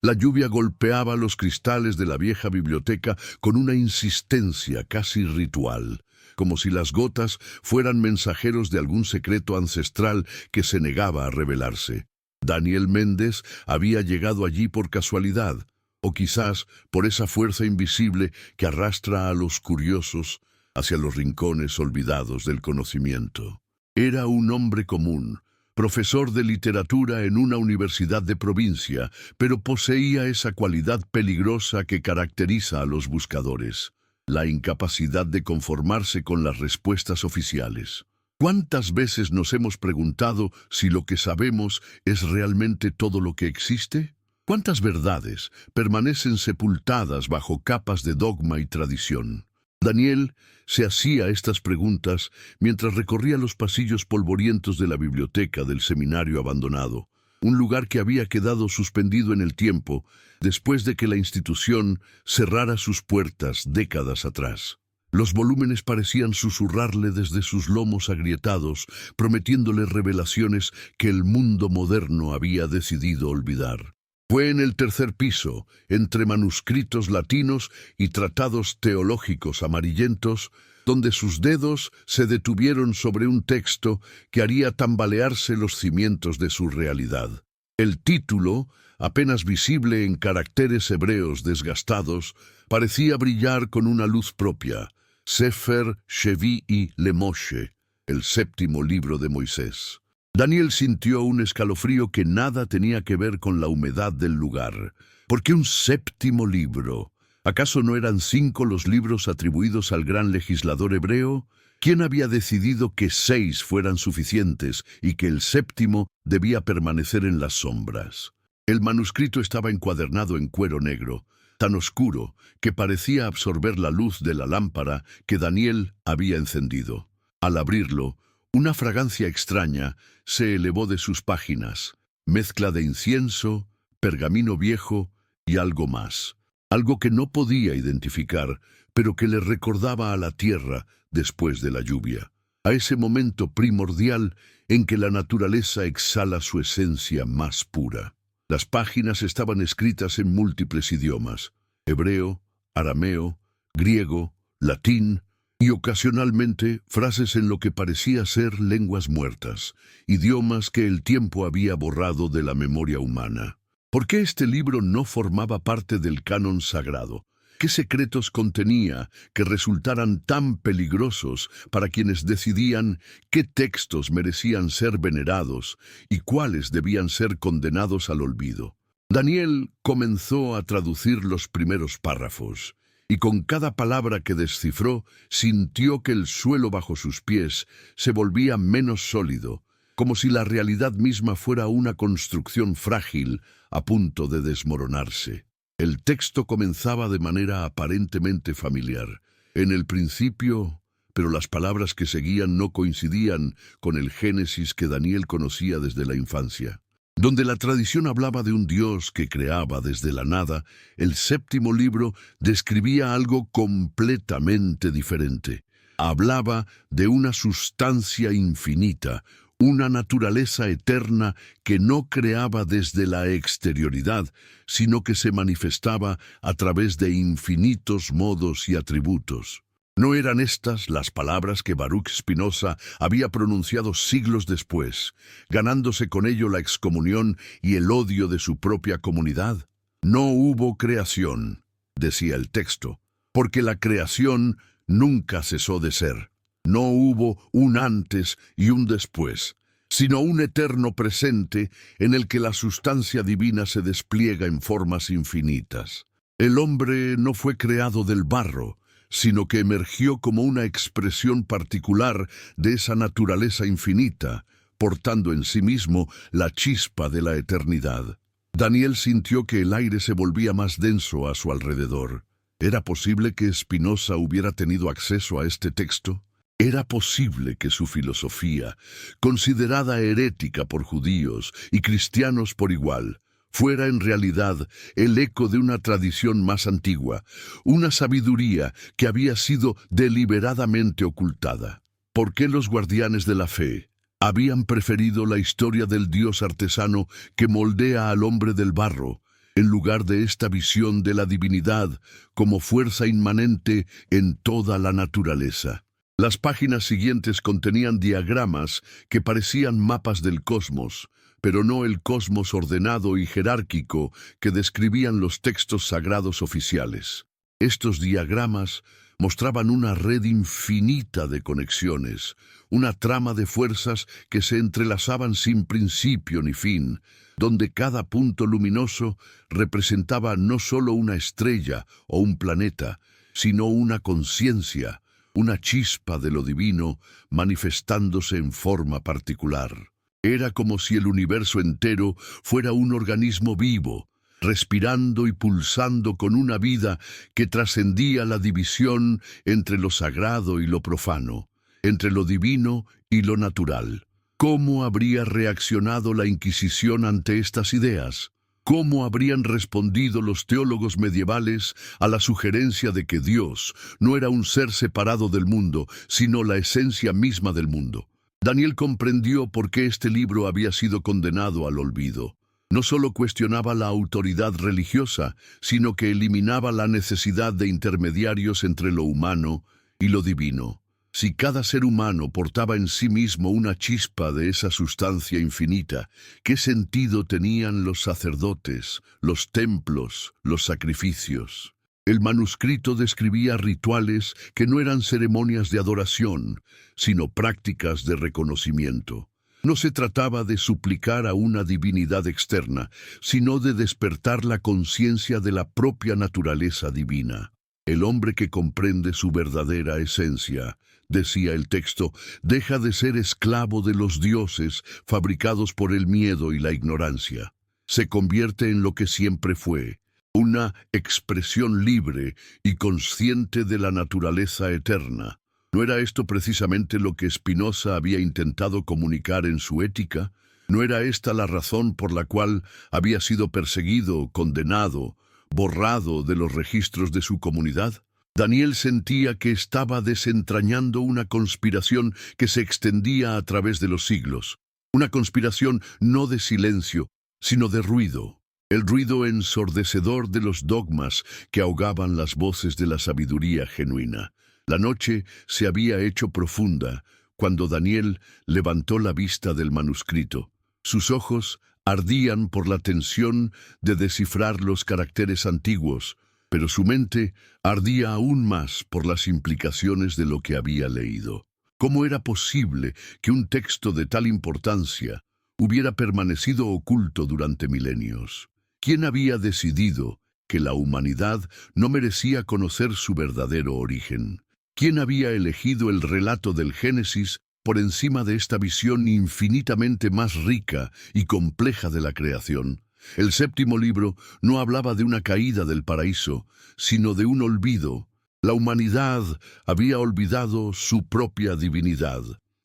La lluvia golpeaba los cristales de la vieja biblioteca con una insistencia casi ritual, como si las gotas fueran mensajeros de algún secreto ancestral que se negaba a revelarse. Daniel Méndez había llegado allí por casualidad, o quizás por esa fuerza invisible que arrastra a los curiosos hacia los rincones olvidados del conocimiento. Era un hombre común, profesor de literatura en una universidad de provincia, pero poseía esa cualidad peligrosa que caracteriza a los buscadores: la incapacidad de conformarse con las respuestas oficiales. ¿Cuántas veces nos hemos preguntado si lo que sabemos es realmente todo lo que existe? ¿Cuántas verdades permanecen sepultadas bajo capas de dogma y tradición? Daniel se hacía estas preguntas mientras recorría los pasillos polvorientos de la biblioteca del seminario abandonado, un lugar que había quedado suspendido en el tiempo después de que la institución cerrara sus puertas décadas atrás. Los volúmenes parecían susurrarle desde sus lomos agrietados, prometiéndole revelaciones que el mundo moderno había decidido olvidar. Fue en el tercer piso, entre manuscritos latinos y tratados teológicos amarillentos, donde sus dedos se detuvieron sobre un texto que haría tambalearse los cimientos de su realidad. El título, apenas visible en caracteres hebreos desgastados, parecía brillar con una luz propia: Sefer Shevi'i LeMoshe, el séptimo libro de Moisés. Daniel sintió un escalofrío que nada tenía que ver con la humedad del lugar. ¿Por qué un séptimo libro? ¿Acaso no eran 5 los libros atribuidos al gran legislador hebreo? ¿Quién había decidido que 6 fueran suficientes y que el séptimo debía permanecer en las sombras? El manuscrito estaba encuadernado en cuero negro, tan oscuro que parecía absorber la luz de la lámpara que Daniel había encendido. Al abrirlo, una fragancia extraña se elevó de sus páginas, mezcla de incienso, pergamino viejo y algo más. Algo que no podía identificar, pero que le recordaba a la tierra después de la lluvia, a ese momento primordial en que la naturaleza exhala su esencia más pura. Las páginas estaban escritas en múltiples idiomas: hebreo, arameo, griego, latín y ocasionalmente frases en lo que parecía ser lenguas muertas, idiomas que el tiempo había borrado de la memoria humana. ¿Por qué este libro no formaba parte del canon sagrado? ¿Qué secretos contenía que resultaran tan peligrosos para quienes decidían qué textos merecían ser venerados y cuáles debían ser condenados al olvido? Daniel comenzó a traducir los primeros párrafos, y con cada palabra que descifró sintió que el suelo bajo sus pies se volvía menos sólido, como si la realidad misma fuera una construcción frágil a punto de desmoronarse. El texto comenzaba de manera aparentemente familiar. En el principio, pero las palabras que seguían no coincidían con el Génesis que Daniel conocía desde la infancia. Donde la tradición hablaba de un Dios que creaba desde la nada, el séptimo libro describía algo completamente diferente. Hablaba de una sustancia infinita, una naturaleza eterna que no creaba desde la exterioridad, sino que se manifestaba a través de infinitos modos y atributos. ¿No eran estas las palabras que Baruch Spinoza había pronunciado siglos después, ganándose con ello la excomunión y el odio de su propia comunidad? No hubo creación, decía el texto, porque la creación nunca cesó de ser. No hubo un antes y un después, sino un eterno presente en el que la sustancia divina se despliega en formas infinitas. El hombre no fue creado del barro, sino que emergió como una expresión particular de esa naturaleza infinita, portando en sí mismo la chispa de la eternidad. Daniel sintió que el aire se volvía más denso a su alrededor. ¿Era posible que Spinoza hubiera tenido acceso a este texto? ¿Era posible que su filosofía, considerada herética por judíos y cristianos por igual, fuera en realidad el eco de una tradición más antigua, una sabiduría que había sido deliberadamente ocultada? ¿Por qué los guardianes de la fe habían preferido la historia del Dios artesano que moldea al hombre del barro, en lugar de esta visión de la divinidad como fuerza inmanente en toda la naturaleza. Las páginas siguientes contenían diagramas que parecían mapas del cosmos, pero no el cosmos ordenado y jerárquico que describían los textos sagrados oficiales. Estos diagramas mostraban una red infinita de conexiones, una trama de fuerzas que se entrelazaban sin principio ni fin, donde cada punto luminoso representaba no solo una estrella o un planeta, sino una conciencia, una chispa de lo divino manifestándose en forma particular. Era como si el universo entero fuera un organismo vivo, respirando y pulsando con una vida que trascendía la división entre lo sagrado y lo profano, entre lo divino y lo natural. ¿Cómo habría reaccionado la Inquisición ante estas ideas? ¿Cómo habrían respondido los teólogos medievales a la sugerencia de que Dios no era un ser separado del mundo, sino la esencia misma del mundo? Daniel comprendió por qué este libro había sido condenado al olvido. No solo cuestionaba la autoridad religiosa, sino que eliminaba la necesidad de intermediarios entre lo humano y lo divino. Si cada ser humano portaba en sí mismo una chispa de esa sustancia infinita, ¿qué sentido tenían los sacerdotes, los templos, los sacrificios? El manuscrito describía rituales que no eran ceremonias de adoración, sino prácticas de reconocimiento. No se trataba de suplicar a una divinidad externa, sino de despertar la conciencia de la propia naturaleza divina. El hombre que comprende su verdadera esencia, decía el texto, deja de ser esclavo de los dioses fabricados por el miedo y la ignorancia. Se convierte en lo que siempre fue, una expresión libre y consciente de la naturaleza eterna. ¿No era esto precisamente lo que Spinoza había intentado comunicar en su Ética? ¿No era esta la razón por la cual había sido perseguido, condenado, borrado de los registros de su comunidad? Daniel sentía que estaba desentrañando una conspiración que se extendía a través de los siglos. Una conspiración no de silencio, sino de ruido. El ruido ensordecedor de los dogmas que ahogaban las voces de la sabiduría genuina. La noche se había hecho profunda cuando Daniel levantó la vista del manuscrito. Sus ojos ardían por la tensión de descifrar los caracteres antiguos, pero su mente ardía aún más por las implicaciones de lo que había leído. ¿Cómo era posible que un texto de tal importancia hubiera permanecido oculto durante milenios? ¿Quién había decidido que la humanidad no merecía conocer su verdadero origen? ¿Quién había elegido el relato del Génesis por encima de esta visión infinitamente más rica y compleja de la creación? El séptimo libro no hablaba de una caída del paraíso, sino de un olvido. La humanidad había olvidado su propia divinidad.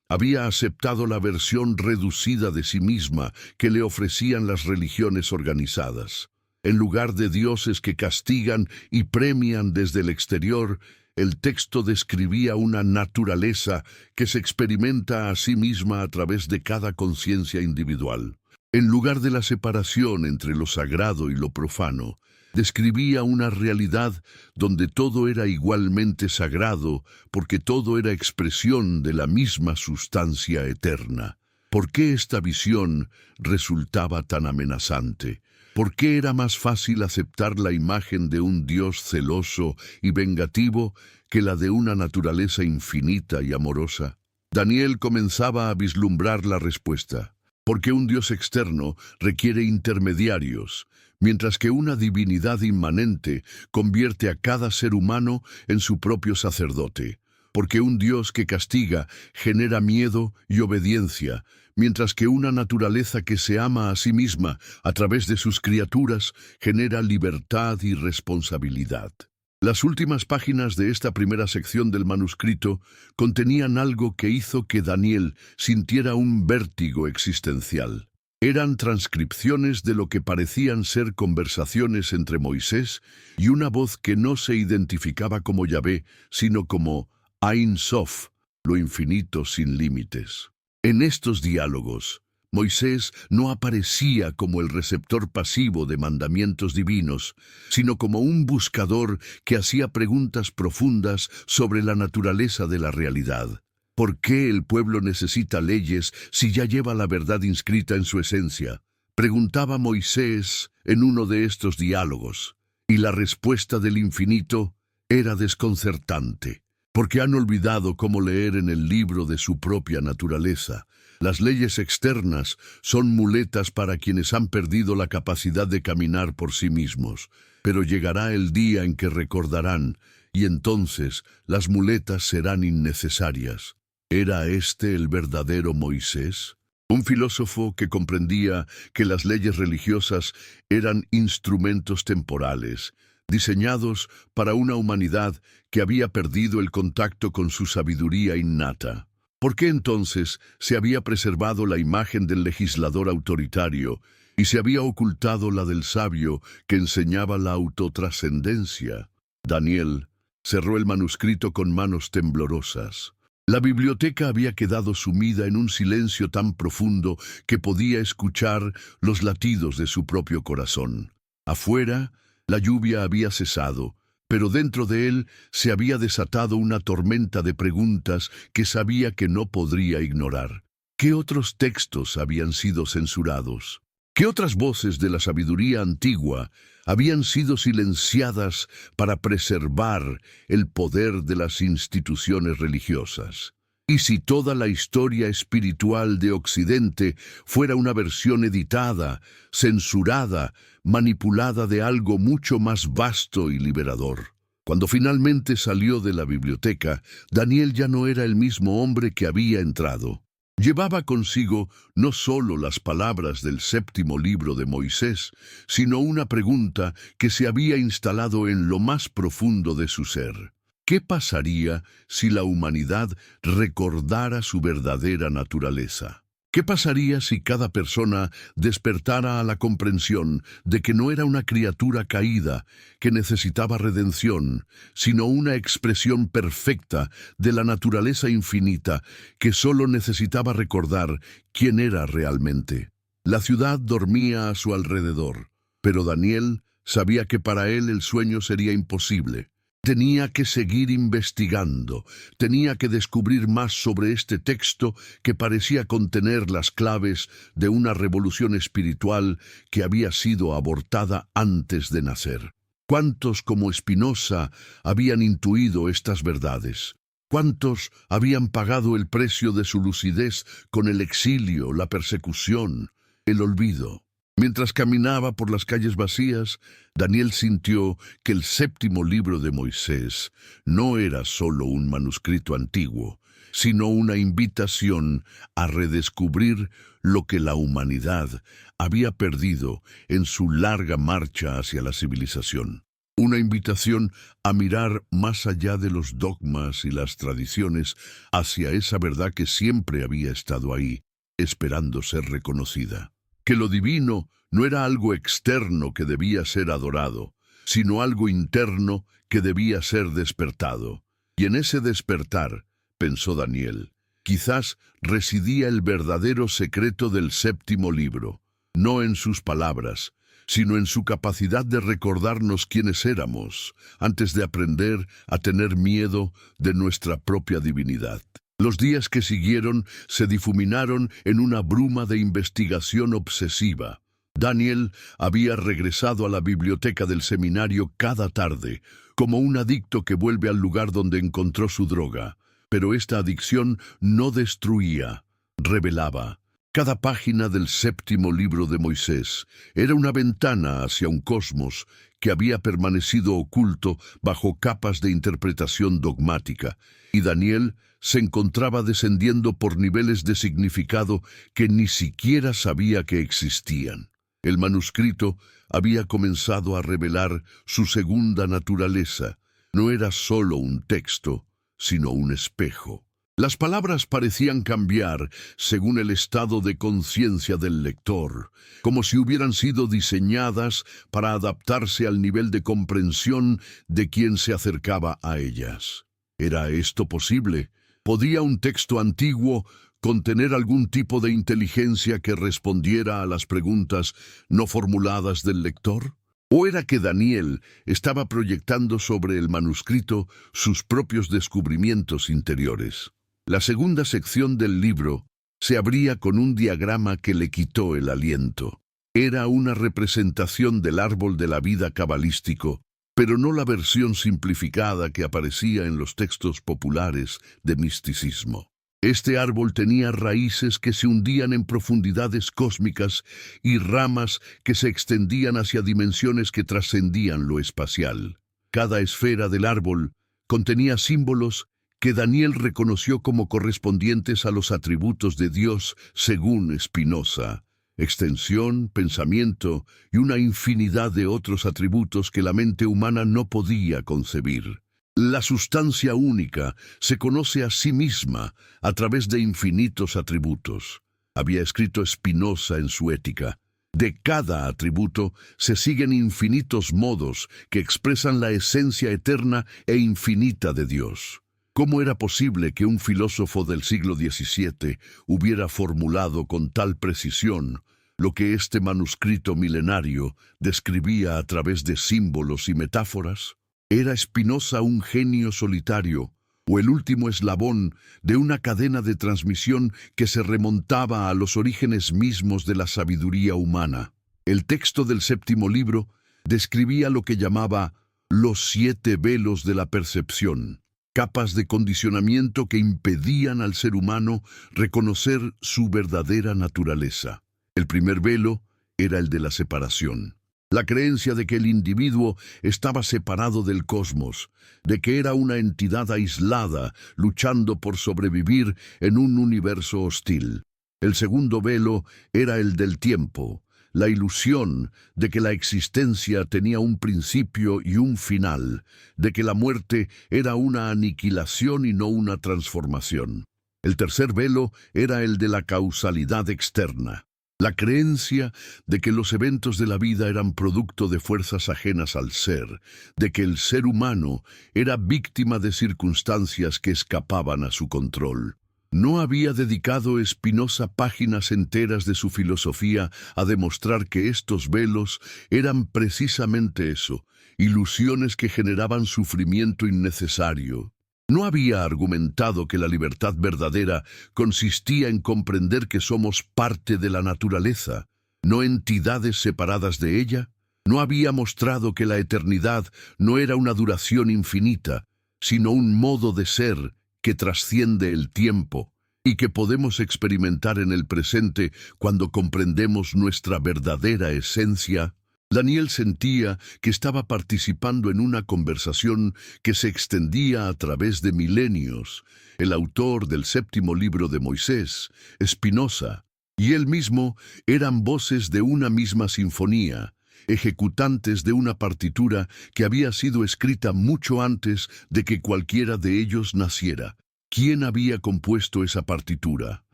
Había aceptado la versión reducida de sí misma que le ofrecían las religiones organizadas. En lugar de dioses que castigan y premian desde el exterior, el texto describía una naturaleza que se experimenta a sí misma a través de cada conciencia individual. En lugar de la separación entre lo sagrado y lo profano, describía una realidad donde todo era igualmente sagrado porque todo era expresión de la misma sustancia eterna. ¿Por qué esta visión resultaba tan amenazante? ¿Por qué era más fácil aceptar la imagen de un Dios celoso y vengativo que la de una naturaleza infinita y amorosa? Daniel comenzaba a vislumbrar la respuesta. Porque un Dios externo requiere intermediarios, mientras que una divinidad inmanente convierte a cada ser humano en su propio sacerdote. Porque un Dios que castiga genera miedo y obediencia, mientras que una naturaleza que se ama a sí misma a través de sus criaturas genera libertad y responsabilidad. Las últimas páginas de esta primera sección del manuscrito contenían algo que hizo que Daniel sintiera un vértigo existencial. Eran transcripciones de lo que parecían ser conversaciones entre Moisés y una voz que no se identificaba como Yahvé, sino como Ein Sof, lo infinito sin límites. En estos diálogos, Moisés no aparecía como el receptor pasivo de mandamientos divinos, sino como un buscador que hacía preguntas profundas sobre la naturaleza de la realidad. ¿Por qué el pueblo necesita leyes si ya lleva la verdad inscrita en su esencia? Preguntaba Moisés en uno de estos diálogos, y la respuesta del infinito era desconcertante, porque han olvidado cómo leer en el libro de su propia naturaleza. Las leyes externas son muletas para quienes han perdido la capacidad de caminar por sí mismos, pero llegará el día en que recordarán, y entonces las muletas serán innecesarias. ¿Era este el verdadero Moisés? Un filósofo que comprendía que las leyes religiosas eran instrumentos temporales, diseñados para una humanidad que había perdido el contacto con su sabiduría innata. ¿Por qué entonces se había preservado la imagen del legislador autoritario y se había ocultado la del sabio que enseñaba la autotrascendencia? Daniel cerró el manuscrito con manos temblorosas. La biblioteca había quedado sumida en un silencio tan profundo que podía escuchar los latidos de su propio corazón. Afuera, la lluvia había cesado, pero dentro de él se había desatado una tormenta de preguntas que sabía que no podría ignorar. ¿Qué otros textos habían sido censurados? ¿Qué otras voces de la sabiduría antigua habían sido silenciadas para preservar el poder de las instituciones religiosas? ¿Y si toda la historia espiritual de Occidente fuera una versión editada, censurada, manipulada de algo mucho más vasto y liberador? Cuando finalmente salió de la biblioteca, Daniel ya no era el mismo hombre que había entrado. Llevaba consigo no solo las palabras del séptimo libro de Moisés, sino una pregunta que se había instalado en lo más profundo de su ser. ¿Qué pasaría si la humanidad recordara su verdadera naturaleza? ¿Qué pasaría si cada persona despertara a la comprensión de que no era una criatura caída que necesitaba redención, sino una expresión perfecta de la naturaleza infinita que solo necesitaba recordar quién era realmente? La ciudad dormía a su alrededor, pero Daniel sabía que para él el sueño sería imposible. Tenía que seguir investigando, tenía que descubrir más sobre este texto que parecía contener las claves de una revolución espiritual que había sido abortada antes de nacer. ¿Cuántos como Spinoza habían intuido estas verdades? ¿Cuántos habían pagado el precio de su lucidez con el exilio, la persecución, el olvido? Mientras caminaba por las calles vacías, Daniel sintió que el séptimo libro de Moisés no era solo un manuscrito antiguo, sino una invitación a redescubrir lo que la humanidad había perdido en su larga marcha hacia la civilización. Una invitación a mirar más allá de los dogmas y las tradiciones hacia esa verdad que siempre había estado ahí, esperando ser reconocida. Que lo divino no era algo externo que debía ser adorado, sino algo interno que debía ser despertado. Y en ese despertar, pensó Daniel, quizás residía el verdadero secreto del séptimo libro, no en sus palabras, sino en su capacidad de recordarnos quiénes éramos, antes de aprender a tener miedo de nuestra propia divinidad. Los días que siguieron se difuminaron en una bruma de investigación obsesiva. Daniel había regresado a la biblioteca del seminario cada tarde, como un adicto que vuelve al lugar donde encontró su droga. Pero esta adicción no destruía, revelaba. Cada página del séptimo libro de Moisés era una ventana hacia un cosmos que había permanecido oculto bajo capas de interpretación dogmática, y Daniel se encontraba descendiendo por niveles de significado que ni siquiera sabía que existían. El manuscrito había comenzado a revelar su segunda naturaleza. No era solo un texto, sino un espejo. Las palabras parecían cambiar según el estado de conciencia del lector, como si hubieran sido diseñadas para adaptarse al nivel de comprensión de quien se acercaba a ellas. ¿Era esto posible? ¿Podía un texto antiguo ¿Contener algún tipo de inteligencia que respondiera a las preguntas no formuladas del lector? ¿O era que Daniel estaba proyectando sobre el manuscrito sus propios descubrimientos interiores? La segunda sección del libro se abría con un diagrama que le quitó el aliento. Era una representación del árbol de la vida cabalístico, pero no la versión simplificada que aparecía en los textos populares de misticismo. Este árbol tenía raíces que se hundían en profundidades cósmicas y ramas que se extendían hacia dimensiones que trascendían lo espacial. Cada esfera del árbol contenía símbolos que Daniel reconoció como correspondientes a los atributos de Dios según Spinoza: extensión, pensamiento y una infinidad de otros atributos que la mente humana no podía concebir. La sustancia única se conoce a sí misma a través de infinitos atributos. Había escrito Spinoza en su Ética: de cada atributo se siguen infinitos modos que expresan la esencia eterna e infinita de Dios. ¿Cómo era posible que un filósofo del siglo XVII hubiera formulado con tal precisión lo que este manuscrito milenario describía a través de símbolos y metáforas? ¿Era Spinoza un genio solitario o el último eslabón de una cadena de transmisión que se remontaba a los orígenes mismos de la sabiduría humana? El texto del séptimo libro describía lo que llamaba los 7 velos de la percepción, capas de condicionamiento que impedían al ser humano reconocer su verdadera naturaleza. El primer velo era el de la separación. La creencia de que el individuo estaba separado del cosmos, de que era una entidad aislada, luchando por sobrevivir en un universo hostil. El segundo velo era el del tiempo, la ilusión de que la existencia tenía un principio y un final, de que la muerte era una aniquilación y no una transformación. El tercer velo era el de la causalidad externa. La creencia de que los eventos de la vida eran producto de fuerzas ajenas al ser, de que el ser humano era víctima de circunstancias que escapaban a su control. ¿No había dedicado Spinoza páginas enteras de su filosofía a demostrar que estos velos eran precisamente eso, ilusiones que generaban sufrimiento innecesario? ¿No había argumentado que la libertad verdadera consistía en comprender que somos parte de la naturaleza, no entidades separadas de ella? ¿No había mostrado que la eternidad no era una duración infinita, sino un modo de ser que trasciende el tiempo y que podemos experimentar en el presente cuando comprendemos nuestra verdadera esencia? Daniel sentía que estaba participando en una conversación que se extendía a través de milenios. El autor del séptimo libro de Moisés, Spinoza, y él mismo eran voces de una misma sinfonía, ejecutantes de una partitura que había sido escrita mucho antes de que cualquiera de ellos naciera. ¿Quién había compuesto esa partitura?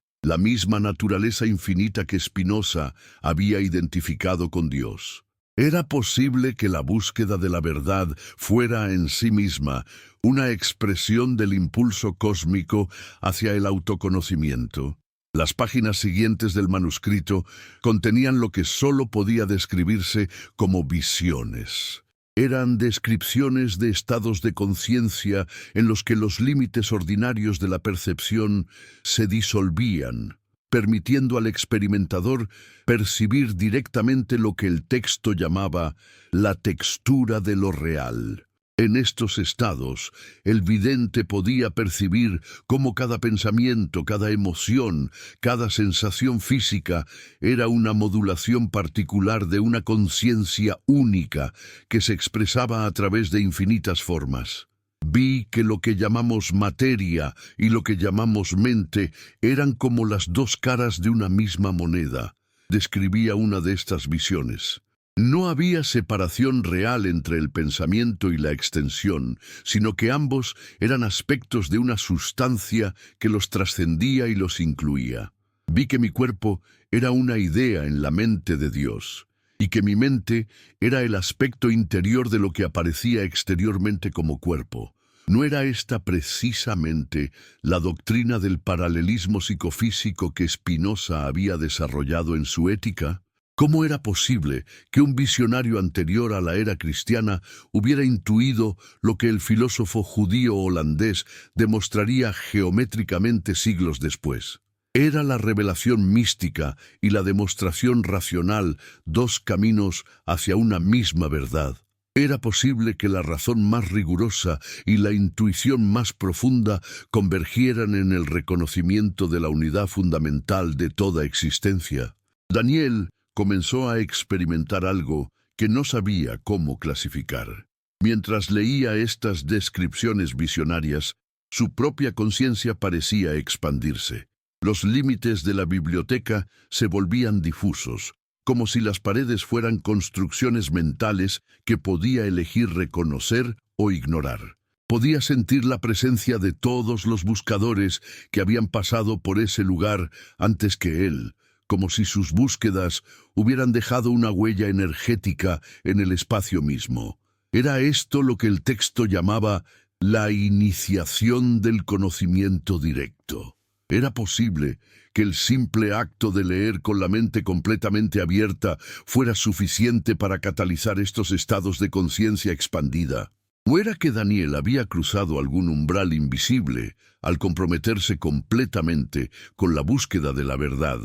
La misma naturaleza infinita que Spinoza había identificado con Dios. ¿Era posible que la búsqueda de la verdad fuera en sí misma una expresión del impulso cósmico hacia el autoconocimiento? Las páginas siguientes del manuscrito contenían lo que solo podía describirse como visiones. Eran descripciones de estados de conciencia en los que los límites ordinarios de la percepción se disolvían, permitiendo al experimentador percibir directamente lo que el texto llamaba la textura de lo real. En estos estados, el vidente podía percibir cómo cada pensamiento, cada emoción, cada sensación física era una modulación particular de una conciencia única que se expresaba a través de infinitas formas. Vi que lo que llamamos materia y lo que llamamos mente eran como las dos caras de una misma moneda, describía una de estas visiones. No había separación real entre el pensamiento y la extensión, sino que ambos eran aspectos de una sustancia que los trascendía y los incluía. Vi que mi cuerpo era una idea en la mente de Dios, y que mi mente era el aspecto interior de lo que aparecía exteriormente como cuerpo. ¿No era esta precisamente la doctrina del paralelismo psicofísico que Spinoza había desarrollado en su Ética? ¿Cómo era posible que un visionario anterior a la era cristiana hubiera intuido lo que el filósofo judío holandés demostraría geométricamente siglos después? Era la revelación mística y la demostración racional, dos caminos hacia una misma verdad. Era posible que la razón más rigurosa y la intuición más profunda convergieran en el reconocimiento de la unidad fundamental de toda existencia. Daniel comenzó a experimentar algo que no sabía cómo clasificar. Mientras leía estas descripciones visionarias, su propia conciencia parecía expandirse. Los límites de la biblioteca se volvían difusos, como si las paredes fueran construcciones mentales que podía elegir reconocer o ignorar. Podía sentir la presencia de todos los buscadores que habían pasado por ese lugar antes que él, como si sus búsquedas hubieran dejado una huella energética en el espacio mismo. Era esto lo que el texto llamaba la iniciación del conocimiento directo. Era posible que el simple acto de leer con la mente completamente abierta fuera suficiente para catalizar estos estados de conciencia expandida. ¿O era que Daniel había cruzado algún umbral invisible al comprometerse completamente con la búsqueda de la verdad,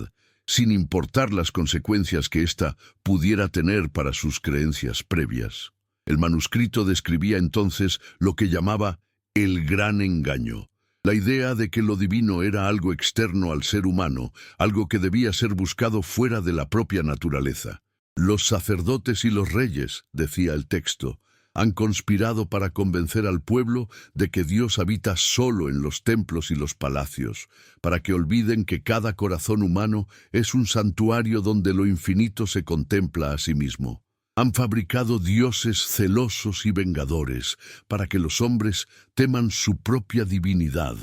sin importar las consecuencias que ésta pudiera tener para sus creencias previas? El manuscrito describía entonces lo que llamaba el gran engaño. La idea de que lo divino era algo externo al ser humano, algo que debía ser buscado fuera de la propia naturaleza. Los sacerdotes y los reyes, decía el texto, han conspirado para convencer al pueblo de que Dios habita solo en los templos y los palacios, para que olviden que cada corazón humano es un santuario donde lo infinito se contempla a sí mismo. Han fabricado dioses celosos y vengadores para que los hombres teman su propia divinidad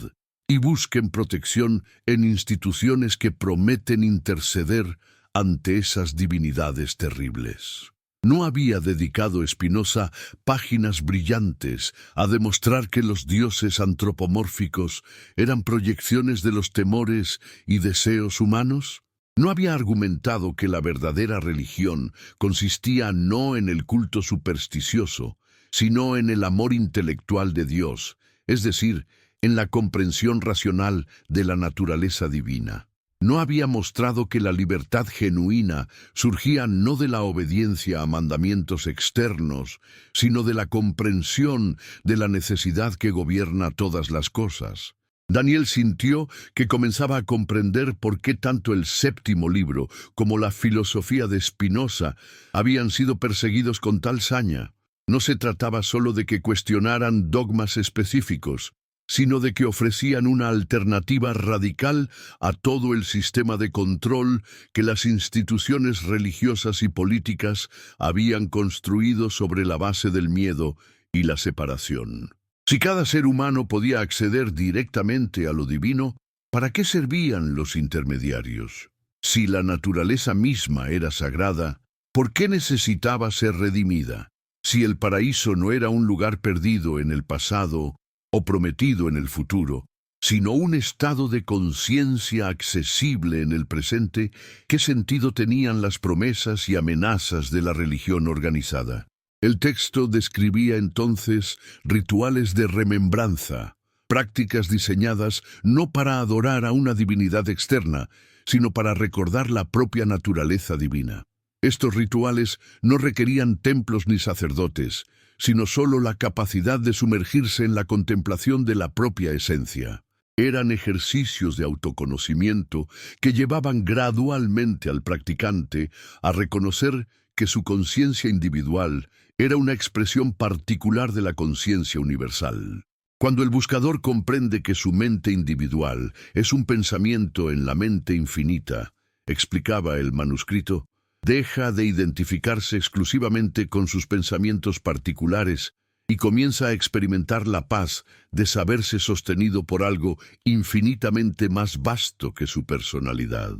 y busquen protección en instituciones que prometen interceder ante esas divinidades terribles. ¿No había dedicado Spinoza páginas brillantes a demostrar que los dioses antropomórficos eran proyecciones de los temores y deseos humanos? ¿No había argumentado que la verdadera religión consistía no en el culto supersticioso, sino en el amor intelectual de Dios, es decir, en la comprensión racional de la naturaleza divina? ¿No había mostrado que la libertad genuina surgía no de la obediencia a mandamientos externos, sino de la comprensión de la necesidad que gobierna todas las cosas? Daniel sintió que comenzaba a comprender por qué tanto el séptimo libro como la filosofía de Spinoza habían sido perseguidos con tal saña. No se trataba solo de que cuestionaran dogmas específicos, sino de que ofrecían una alternativa radical a todo el sistema de control que las instituciones religiosas y políticas habían construido sobre la base del miedo y la separación. Si cada ser humano podía acceder directamente a lo divino, ¿para qué servían los intermediarios? Si la naturaleza misma era sagrada, ¿por qué necesitaba ser redimida? Si el paraíso no era un lugar perdido en el pasado o prometido en el futuro, sino un estado de conciencia accesible en el presente, ¿qué sentido tenían las promesas y amenazas de la religión organizada? El texto describía entonces rituales de remembranza, prácticas diseñadas no para adorar a una divinidad externa, sino para recordar la propia naturaleza divina. Estos rituales no requerían templos ni sacerdotes, sino solo la capacidad de sumergirse en la contemplación de la propia esencia. Eran ejercicios de autoconocimiento que llevaban gradualmente al practicante a reconocer que su conciencia individual era una expresión particular de la conciencia universal. Cuando el buscador comprende que su mente individual es un pensamiento en la mente infinita, explicaba el manuscrito, deja de identificarse exclusivamente con sus pensamientos particulares y comienza a experimentar la paz de saberse sostenido por algo infinitamente más vasto que su personalidad.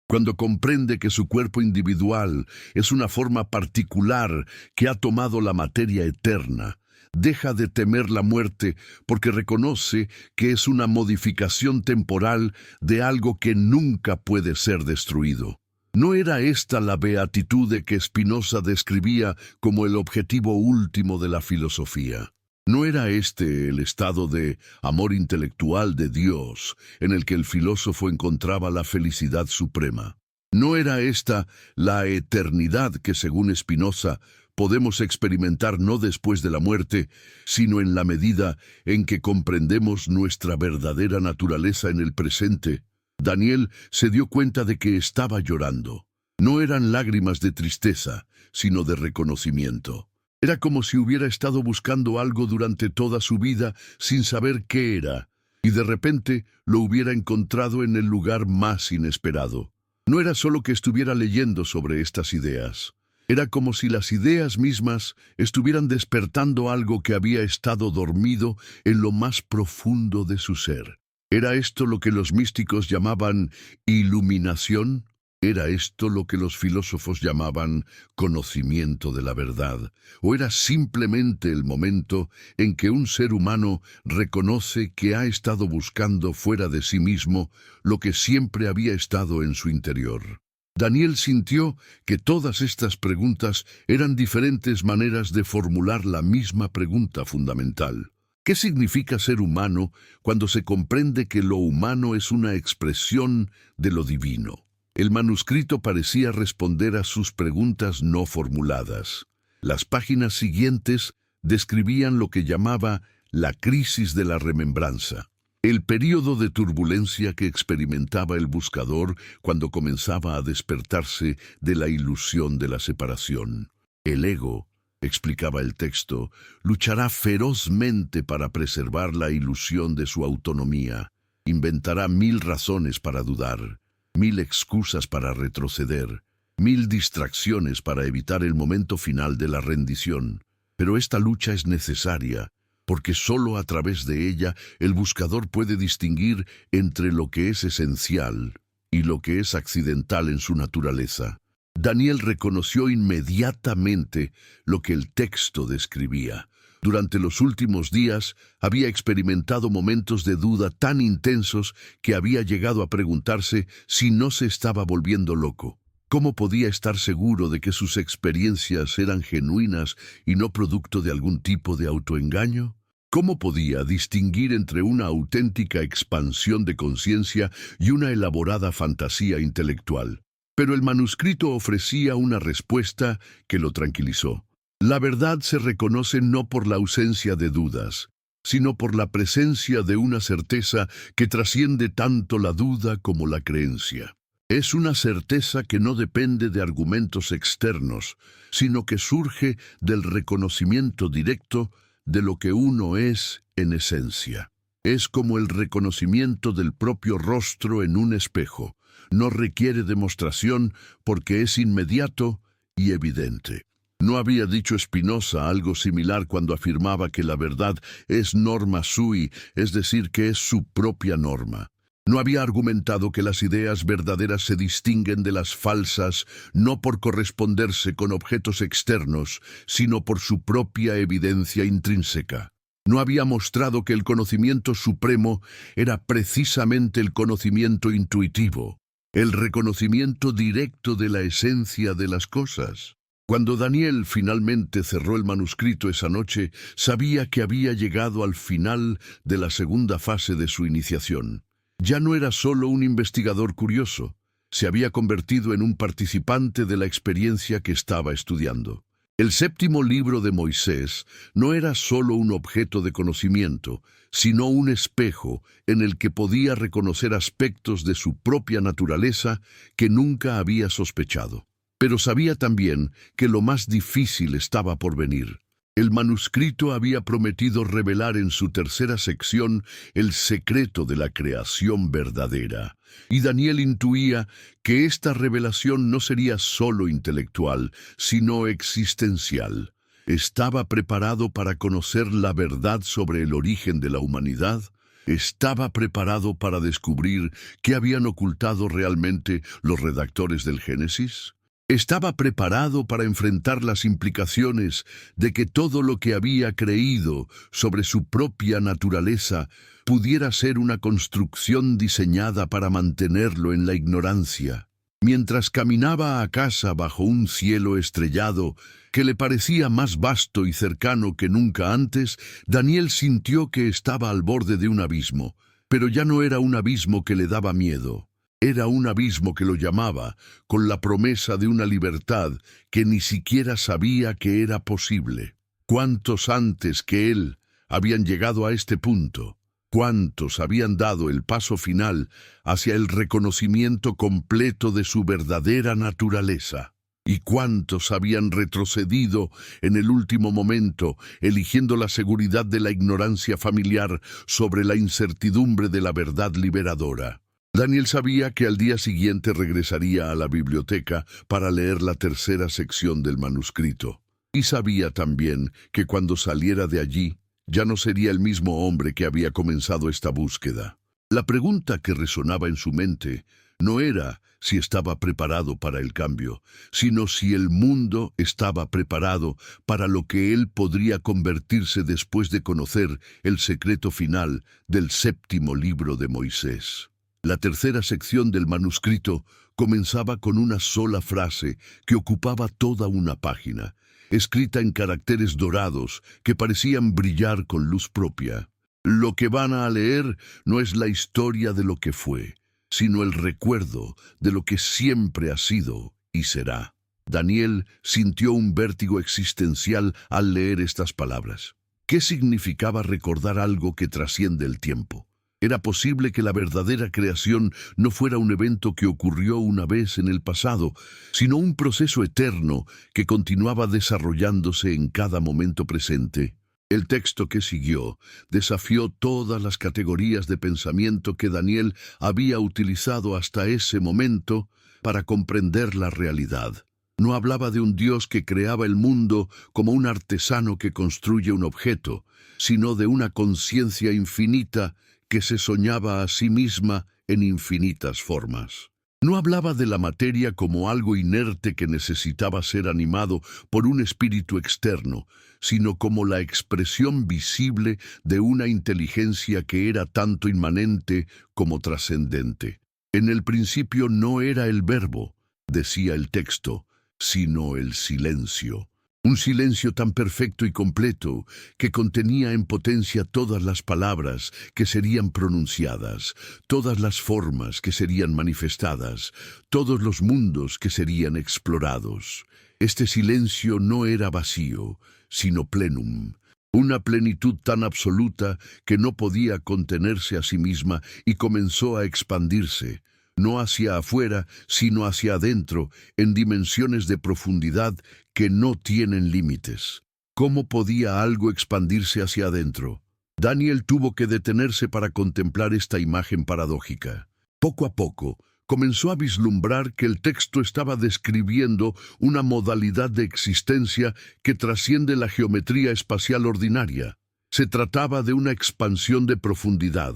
Cuando comprende que su cuerpo individual es una forma particular que ha tomado la materia eterna, Deja de temer la muerte porque reconoce que es una modificación temporal de algo que nunca puede ser destruido. ¿No era esta la beatitud que Spinoza describía como el objetivo último de la filosofía? ¿No era este el estado de amor intelectual de Dios en el que el filósofo encontraba la felicidad suprema? ¿No era esta la eternidad que, según Spinoza, podemos experimentar no después de la muerte, sino en la medida en que comprendemos nuestra verdadera naturaleza en el presente? Daniel se dio cuenta de que estaba llorando. No eran lágrimas de tristeza, sino de reconocimiento. Era como si hubiera estado buscando algo durante toda su vida sin saber qué era, y de repente lo hubiera encontrado en el lugar más inesperado. No era solo que estuviera leyendo sobre estas ideas. Era como si las ideas mismas estuvieran despertando algo que había estado dormido en lo más profundo de su ser. ¿Era esto lo que los místicos llamaban iluminación? ¿Era esto lo que los filósofos llamaban conocimiento de la verdad? ¿O era simplemente el momento en que un ser humano reconoce que ha estado buscando fuera de sí mismo lo que siempre había estado en su interior? Daniel sintió que todas estas preguntas eran diferentes maneras de formular la misma pregunta fundamental. ¿Qué significa ser humano cuando se comprende que lo humano es una expresión de lo divino? El manuscrito parecía responder a sus preguntas no formuladas. Las páginas siguientes describían lo que llamaba la crisis de la remembranza, el período de turbulencia que experimentaba el buscador cuando comenzaba a despertarse de la ilusión de la separación. El ego, explicaba el texto, luchará ferozmente para preservar la ilusión de su autonomía. Inventará 1000 razones para dudar, 1000 excusas para retroceder, 1000 distracciones para evitar el momento final de la rendición. Pero esta lucha es necesaria, porque solo a través de ella el buscador puede distinguir entre lo que es esencial y lo que es accidental en su naturaleza. Daniel reconoció inmediatamente lo que el texto describía. Durante los últimos días había experimentado momentos de duda tan intensos que había llegado a preguntarse si no se estaba volviendo loco. ¿Cómo podía estar seguro de que sus experiencias eran genuinas y no producto de algún tipo de autoengaño? ¿Cómo podía distinguir entre una auténtica expansión de conciencia y una elaborada fantasía intelectual? Pero el manuscrito ofrecía una respuesta que lo tranquilizó. La verdad se reconoce no por la ausencia de dudas, sino por la presencia de una certeza que trasciende tanto la duda como la creencia. Es una certeza que no depende de argumentos externos, sino que surge del reconocimiento directo de lo que uno es en esencia. Es como el reconocimiento del propio rostro en un espejo. No requiere demostración porque es inmediato y evidente. ¿No había dicho Spinoza algo similar cuando afirmaba que la verdad es norma sui, es decir, que es su propia norma? ¿No había argumentado que las ideas verdaderas se distinguen de las falsas no por corresponderse con objetos externos, sino por su propia evidencia intrínseca? ¿No había mostrado que el conocimiento supremo era precisamente el conocimiento intuitivo, el reconocimiento directo de la esencia de las cosas? Cuando Daniel finalmente cerró el manuscrito esa noche, sabía que había llegado al final de la segunda fase de su iniciación. Ya no era solo un investigador curioso, se había convertido en un participante de la experiencia que estaba estudiando. El séptimo libro de Moisés no era solo un objeto de conocimiento, sino un espejo en el que podía reconocer aspectos de su propia naturaleza que nunca había sospechado. Pero sabía también que lo más difícil estaba por venir. El manuscrito había prometido revelar en su tercera sección el secreto de la creación verdadera, y Daniel intuía que esta revelación no sería solo intelectual, sino existencial. ¿Estaba preparado para conocer la verdad sobre el origen de la humanidad? ¿Estaba preparado para descubrir qué habían ocultado realmente los redactores del Génesis? Estaba preparado para enfrentar las implicaciones de que todo lo que había creído sobre su propia naturaleza pudiera ser una construcción diseñada para mantenerlo en la ignorancia. Mientras caminaba a casa bajo un cielo estrellado que le parecía más vasto y cercano que nunca antes, Daniel sintió que estaba al borde de un abismo, pero ya no era un abismo que le daba miedo. Era un abismo que lo llamaba, con la promesa de una libertad que ni siquiera sabía que era posible. ¿Cuántos antes que él habían llegado a este punto? ¿Cuántos habían dado el paso final hacia el reconocimiento completo de su verdadera naturaleza? ¿Y cuántos habían retrocedido en el último momento, eligiendo la seguridad de la ignorancia familiar sobre la incertidumbre de la verdad liberadora? Daniel sabía que al día siguiente regresaría a la biblioteca para leer la tercera sección del manuscrito. Y sabía también que cuando saliera de allí, ya no sería el mismo hombre que había comenzado esta búsqueda. La pregunta que resonaba en su mente no era si estaba preparado para el cambio, sino si el mundo estaba preparado para lo que él podría convertirse después de conocer el secreto final del séptimo libro de Moisés. La tercera sección del manuscrito comenzaba con una sola frase que ocupaba toda una página, escrita en caracteres dorados que parecían brillar con luz propia. Lo que van a leer no es la historia de lo que fue, sino el recuerdo de lo que siempre ha sido y será. Daniel sintió un vértigo existencial al leer estas palabras. ¿Qué significaba recordar algo que trasciende el tiempo? Era posible que la verdadera creación no fuera un evento que ocurrió una vez en el pasado, sino un proceso eterno que continuaba desarrollándose en cada momento presente. El texto que siguió desafió todas las categorías de pensamiento que Daniel había utilizado hasta ese momento para comprender la realidad. No hablaba de un Dios que creaba el mundo como un artesano que construye un objeto, sino de una conciencia infinita que se soñaba a sí misma en infinitas formas. No hablaba de la materia como algo inerte que necesitaba ser animado por un espíritu externo, sino como la expresión visible de una inteligencia que era tanto inmanente como trascendente. En el principio no era el verbo, decía el texto, sino el silencio. Un silencio tan perfecto y completo que contenía en potencia todas las palabras que serían pronunciadas, todas las formas que serían manifestadas, todos los mundos que serían explorados. Este silencio no era vacío, sino plenum, una plenitud tan absoluta que no podía contenerse a sí misma y comenzó a expandirse, no hacia afuera, sino hacia adentro, en dimensiones de profundidad que no tienen límites. ¿Cómo podía algo expandirse hacia adentro? Daniel tuvo que detenerse para contemplar esta imagen paradójica. Poco a poco, comenzó a vislumbrar que el texto estaba describiendo una modalidad de existencia que trasciende la geometría espacial ordinaria. Se trataba de una expansión de profundidad,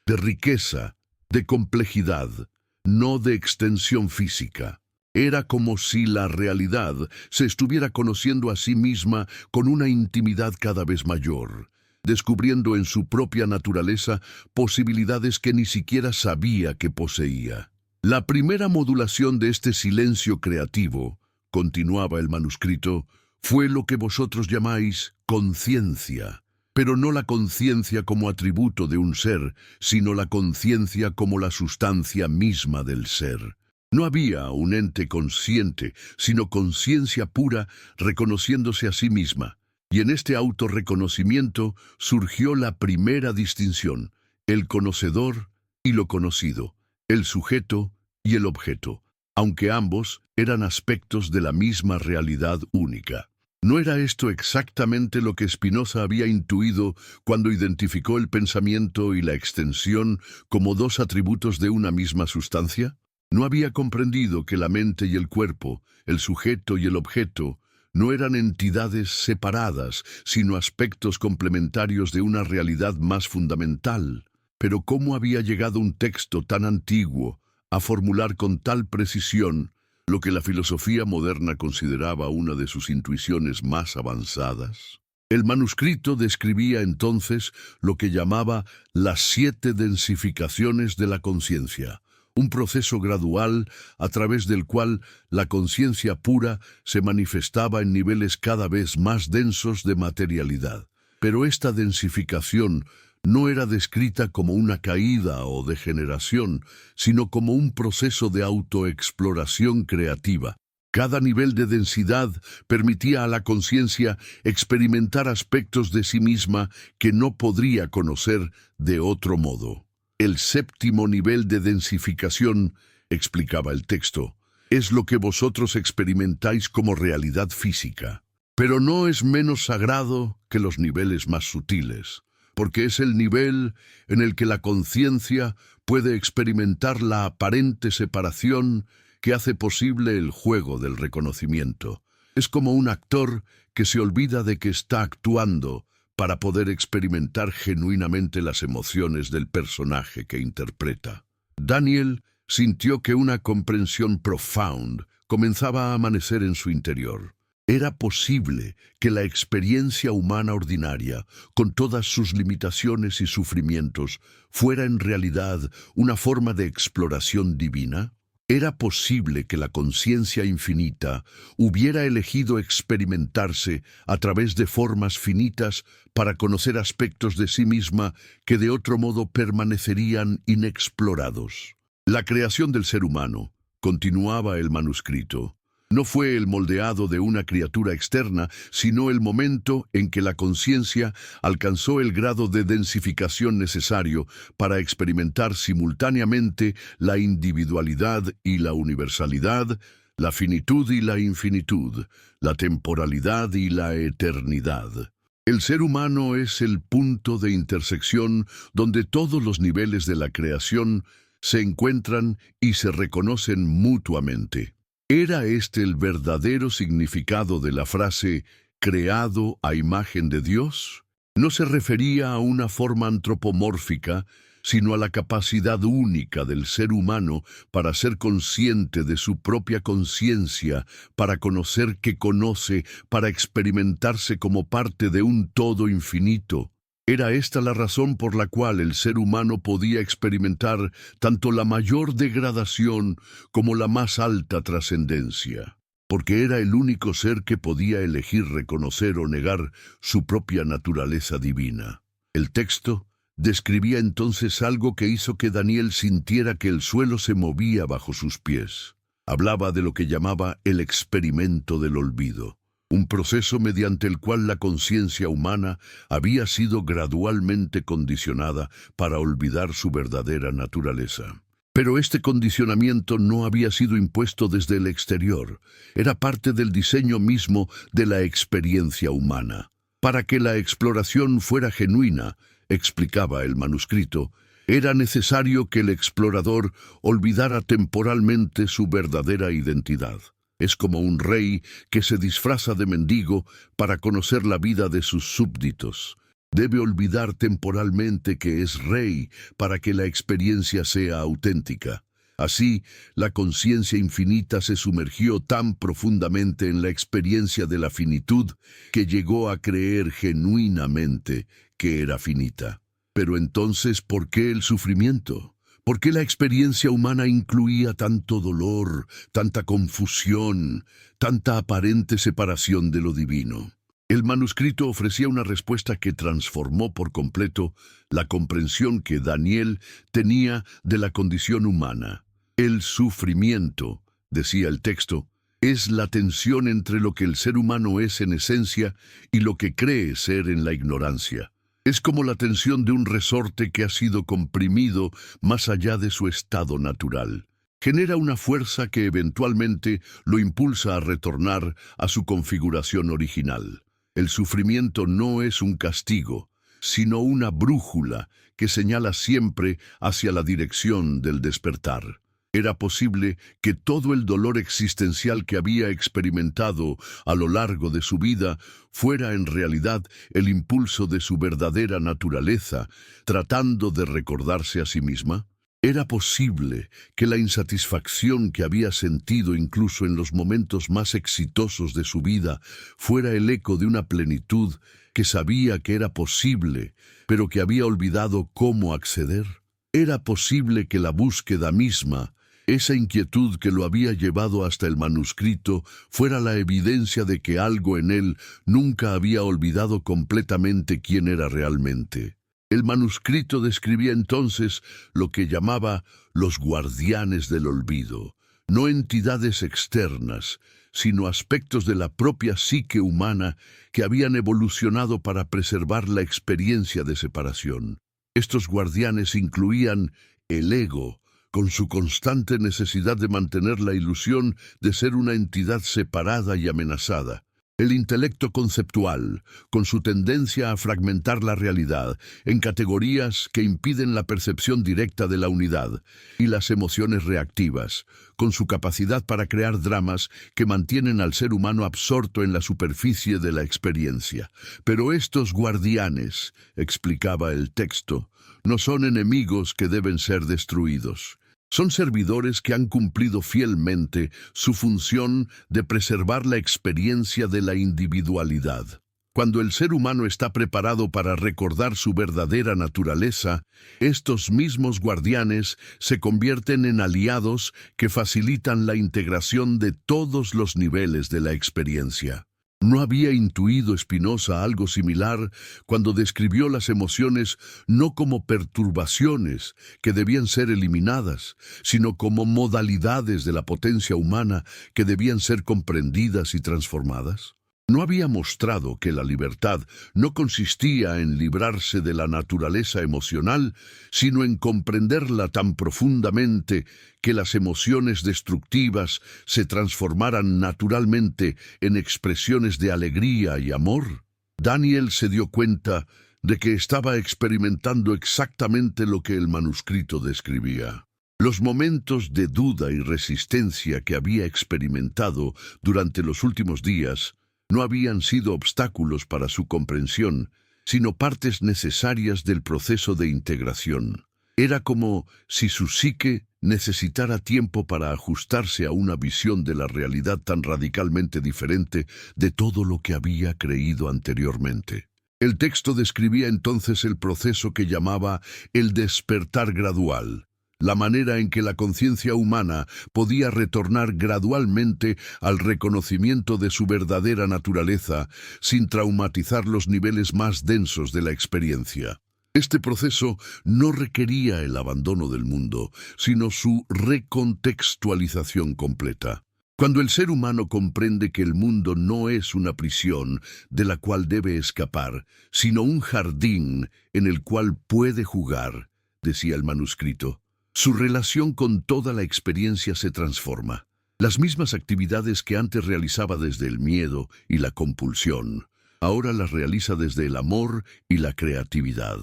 de riqueza, de complejidad, no de extensión física. Era como si la realidad se estuviera conociendo a sí misma con una intimidad cada vez mayor, descubriendo en su propia naturaleza posibilidades que ni siquiera sabía que poseía. La primera modulación de este silencio creativo, continuaba el manuscrito, fue lo que vosotros llamáis conciencia, pero no la conciencia como atributo de un ser, sino la conciencia como la sustancia misma del ser. No había un ente consciente, sino conciencia pura reconociéndose a sí misma. Y en este autorreconocimiento surgió la primera distinción, el conocedor y lo conocido, el sujeto y el objeto, aunque ambos eran aspectos de la misma realidad única. ¿No era esto exactamente lo que Spinoza había intuido cuando identificó el pensamiento y la extensión como dos atributos de una misma sustancia? ¿No había comprendido que la mente y el cuerpo, el sujeto y el objeto, no eran entidades separadas, sino aspectos complementarios de una realidad más fundamental? Pero ¿cómo había llegado un texto tan antiguo a formular con tal precisión lo que la filosofía moderna consideraba una de sus intuiciones más avanzadas. El manuscrito describía entonces lo que llamaba las 7 densificaciones de la conciencia, un proceso gradual a través del cual la conciencia pura se manifestaba en niveles cada vez más densos de materialidad. Pero esta densificación no era descrita como una caída o degeneración, sino como un proceso de autoexploración creativa. Cada nivel de densidad permitía a la conciencia experimentar aspectos de sí misma que no podría conocer de otro modo. El 7º nivel de densificación, explicaba el texto, es lo que vosotros experimentáis como realidad física. Pero no es menos sagrado que los niveles más sutiles, porque es el nivel en el que la conciencia puede experimentar la aparente separación que hace posible el juego del reconocimiento. Es como un actor que se olvida de que está actuando para poder experimentar genuinamente las emociones del personaje que interpreta. Daniel sintió que una comprensión profunda comenzaba a amanecer en su interior. Era posible que la experiencia humana ordinaria, con todas sus limitaciones y sufrimientos, fuera en realidad una forma de exploración divina. Era posible que la conciencia infinita hubiera elegido experimentarse a través de formas finitas para conocer aspectos de sí misma que de otro modo permanecerían inexplorados. La creación del ser humano, continuaba el manuscrito, no fue el moldeado de una criatura externa, sino el momento en que la conciencia alcanzó el grado de densificación necesario para experimentar simultáneamente la individualidad y la universalidad, la finitud y la infinitud, la temporalidad y la eternidad. El ser humano es el punto de intersección donde todos los niveles de la creación se encuentran y se reconocen mutuamente. ¿Era este el verdadero significado de la frase «creado a imagen de Dios»? No se refería a una forma antropomórfica, sino a la capacidad única del ser humano para ser consciente de su propia conciencia, para conocer que conoce, para experimentarse como parte de un todo infinito. Era esta la razón por la cual el ser humano podía experimentar tanto la mayor degradación como la más alta trascendencia, porque era el único ser que podía elegir reconocer o negar su propia naturaleza divina. El texto describía entonces algo que hizo que Daniel sintiera que el suelo se movía bajo sus pies. Hablaba de lo que llamaba el experimento del olvido. Un proceso mediante el cual la conciencia humana había sido gradualmente condicionada para olvidar su verdadera naturaleza. Pero este condicionamiento no había sido impuesto desde el exterior, era parte del diseño mismo de la experiencia humana. Para que la exploración fuera genuina, explicaba el manuscrito, era necesario que el explorador olvidara temporalmente su verdadera identidad. Es como un rey que se disfraza de mendigo para conocer la vida de sus súbditos. Debe olvidar temporalmente que es rey para que la experiencia sea auténtica. Así, la conciencia infinita se sumergió tan profundamente en la experiencia de la finitud que llegó a creer genuinamente que era finita. Pero entonces, ¿por qué el sufrimiento? ¿Por qué la experiencia humana incluía tanto dolor, tanta confusión, tanta aparente separación de lo divino? El manuscrito ofrecía una respuesta que transformó por completo la comprensión que Daniel tenía de la condición humana. El sufrimiento, decía el texto, es la tensión entre lo que el ser humano es en esencia y lo que cree ser en la ignorancia. Es como la tensión de un resorte que ha sido comprimido más allá de su estado natural. Genera una fuerza que eventualmente lo impulsa a retornar a su configuración original. El sufrimiento no es un castigo, sino una brújula que señala siempre hacia la dirección del despertar. Era posible que todo el dolor existencial que había experimentado a lo largo de su vida fuera en realidad el impulso de su verdadera naturaleza, tratando de recordarse a sí misma. Era posible que la insatisfacción que había sentido incluso en los momentos más exitosos de su vida fuera el eco de una plenitud que sabía que era posible, pero que había olvidado cómo acceder. Era posible que la búsqueda misma, esa inquietud que lo había llevado hasta el manuscrito, fuera la evidencia de que algo en él nunca había olvidado completamente quién era realmente. El manuscrito describía entonces lo que llamaba los guardianes del olvido, no entidades externas, sino aspectos de la propia psique humana que habían evolucionado para preservar la experiencia de separación. Estos guardianes incluían el ego, con su constante necesidad de mantener la ilusión de ser una entidad separada y amenazada; el intelecto conceptual, con su tendencia a fragmentar la realidad en categorías que impiden la percepción directa de la unidad; y las emociones reactivas, con su capacidad para crear dramas que mantienen al ser humano absorto en la superficie de la experiencia. Pero estos guardianes, explicaba el texto, no son enemigos que deben ser destruidos. Son servidores que han cumplido fielmente su función de preservar la experiencia de la individualidad. Cuando el ser humano está preparado para recordar su verdadera naturaleza, estos mismos guardianes se convierten en aliados que facilitan la integración de todos los niveles de la experiencia. ¿No había intuido Spinoza algo similar cuando describió las emociones no como perturbaciones que debían ser eliminadas, sino como modalidades de la potencia humana que debían ser comprendidas y transformadas? ¿No había mostrado que la libertad no consistía en librarse de la naturaleza emocional, sino en comprenderla tan profundamente que las emociones destructivas se transformaran naturalmente en expresiones de alegría y amor? Daniel se dio cuenta de que estaba experimentando exactamente lo que el manuscrito describía. Los momentos de duda y resistencia que había experimentado durante los últimos días no habían sido obstáculos para su comprensión, sino partes necesarias del proceso de integración. Era como si su psique necesitara tiempo para ajustarse a una visión de la realidad tan radicalmente diferente de todo lo que había creído anteriormente. El texto describía entonces el proceso que llamaba el despertar gradual, la manera en que la conciencia humana podía retornar gradualmente al reconocimiento de su verdadera naturaleza sin traumatizar los niveles más densos de la experiencia. Este proceso no requería el abandono del mundo, sino su recontextualización completa. Cuando el ser humano comprende que el mundo no es una prisión de la cual debe escapar, sino un jardín en el cual puede jugar, decía el manuscrito, su relación con toda la experiencia se transforma. Las mismas actividades que antes realizaba desde el miedo y la compulsión, ahora las realiza desde el amor y la creatividad.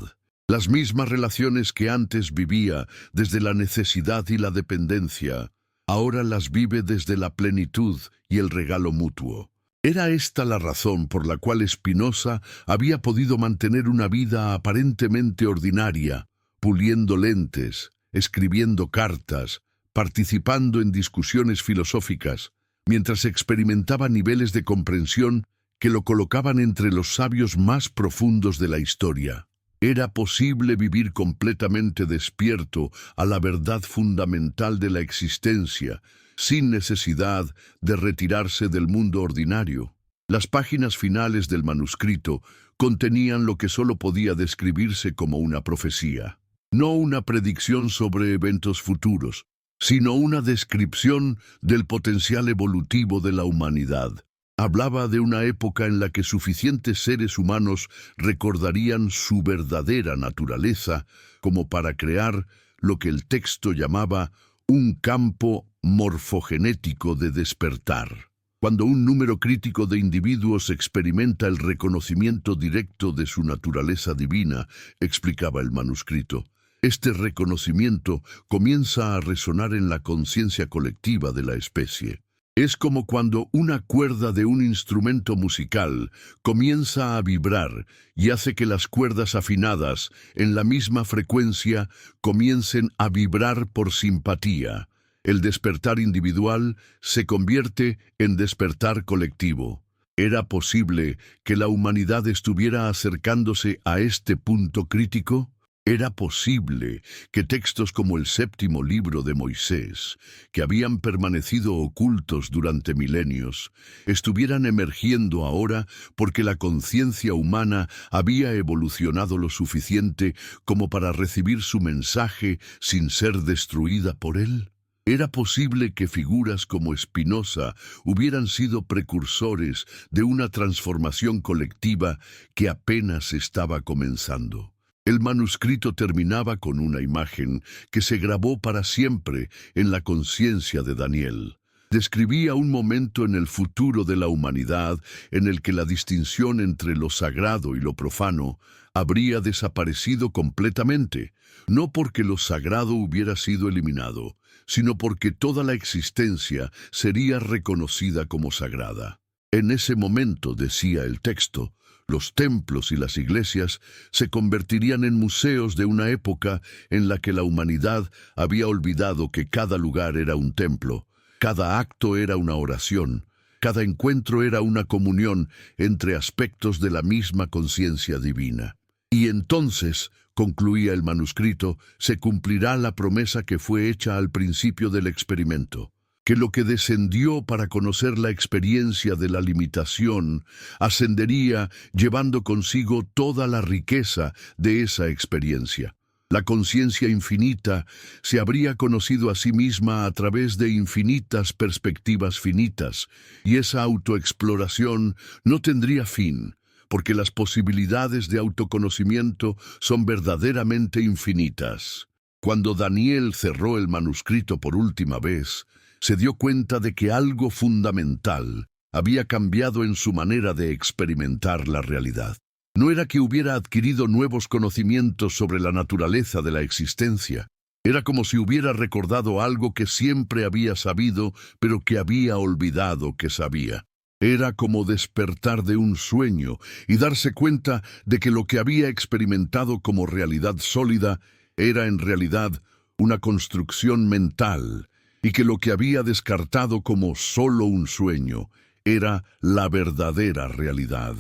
Las mismas relaciones que antes vivía desde la necesidad y la dependencia, ahora las vive desde la plenitud y el regalo mutuo. Era esta la razón por la cual Spinoza había podido mantener una vida aparentemente ordinaria, puliendo lentes, escribiendo cartas, participando en discusiones filosóficas, mientras experimentaba niveles de comprensión que lo colocaban entre los sabios más profundos de la historia. Era posible vivir completamente despierto a la verdad fundamental de la existencia, sin necesidad de retirarse del mundo ordinario. Las páginas finales del manuscrito contenían lo que solo podía describirse como una profecía. No una predicción sobre eventos futuros, sino una descripción del potencial evolutivo de la humanidad. Hablaba de una época en la que suficientes seres humanos recordarían su verdadera naturaleza como para crear lo que el texto llamaba un campo morfogenético de despertar. Cuando un número crítico de individuos experimenta el reconocimiento directo de su naturaleza divina, explicaba el manuscrito, este reconocimiento comienza a resonar en la conciencia colectiva de la especie. Es como cuando una cuerda de un instrumento musical comienza a vibrar y hace que las cuerdas afinadas en la misma frecuencia comiencen a vibrar por simpatía. El despertar individual se convierte en despertar colectivo. ¿Era posible que la humanidad estuviera acercándose a este punto crítico? ¿Era posible que textos como el séptimo libro de Moisés, que habían permanecido ocultos durante milenios, estuvieran emergiendo ahora porque la conciencia humana había evolucionado lo suficiente como para recibir su mensaje sin ser destruida por él? ¿Era posible que figuras como Spinoza hubieran sido precursores de una transformación colectiva que apenas estaba comenzando? El manuscrito terminaba con una imagen que se grabó para siempre en la conciencia de Daniel. Describía un momento en el futuro de la humanidad en el que la distinción entre lo sagrado y lo profano habría desaparecido completamente, no porque lo sagrado hubiera sido eliminado, sino porque toda la existencia sería reconocida como sagrada. En ese momento, decía el texto, los templos y las iglesias se convertirían en museos de una época en la que la humanidad había olvidado que cada lugar era un templo, cada acto era una oración, cada encuentro era una comunión entre aspectos de la misma conciencia divina. Y entonces, concluía el manuscrito, se cumplirá la promesa que fue hecha al principio del experimento, que lo que descendió para conocer la experiencia de la limitación ascendería llevando consigo toda la riqueza de esa experiencia. La conciencia infinita se habría conocido a sí misma a través de infinitas perspectivas finitas, y esa autoexploración no tendría fin, porque las posibilidades de autoconocimiento son verdaderamente infinitas. Cuando Daniel cerró el manuscrito por última vez, se dio cuenta de que algo fundamental había cambiado en su manera de experimentar la realidad. No era que hubiera adquirido nuevos conocimientos sobre la naturaleza de la existencia. Era como si hubiera recordado algo que siempre había sabido, pero que había olvidado que sabía. Era como despertar de un sueño y darse cuenta de que lo que había experimentado como realidad sólida era en realidad una construcción mental, y que lo que había descartado como solo un sueño era la verdadera realidad.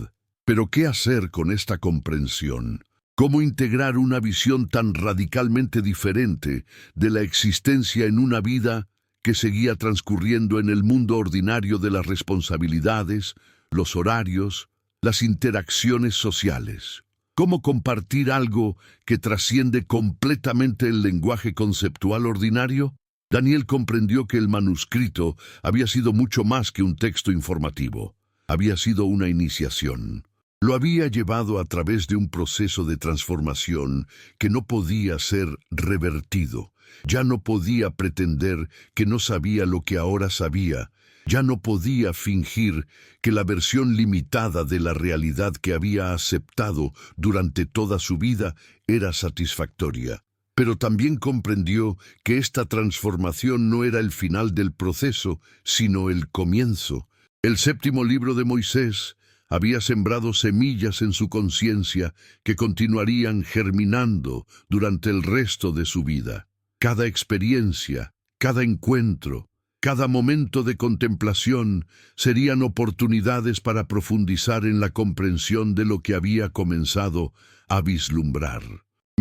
Pero ¿qué hacer con esta comprensión? ¿Cómo integrar una visión tan radicalmente diferente de la existencia en una vida que seguía transcurriendo en el mundo ordinario de las responsabilidades, los horarios, las interacciones sociales? ¿Cómo compartir algo que trasciende completamente el lenguaje conceptual ordinario? Daniel comprendió que el manuscrito había sido mucho más que un texto informativo. Había sido una iniciación. Lo había llevado a través de un proceso de transformación que no podía ser revertido. Ya no podía pretender que no sabía lo que ahora sabía. Ya no podía fingir que la versión limitada de la realidad que había aceptado durante toda su vida era satisfactoria. Pero también comprendió que esta transformación no era el final del proceso, sino el comienzo. El séptimo libro de Moisés había sembrado semillas en su conciencia que continuarían germinando durante el resto de su vida. Cada experiencia, cada encuentro, cada momento de contemplación serían oportunidades para profundizar en la comprensión de lo que había comenzado a vislumbrar.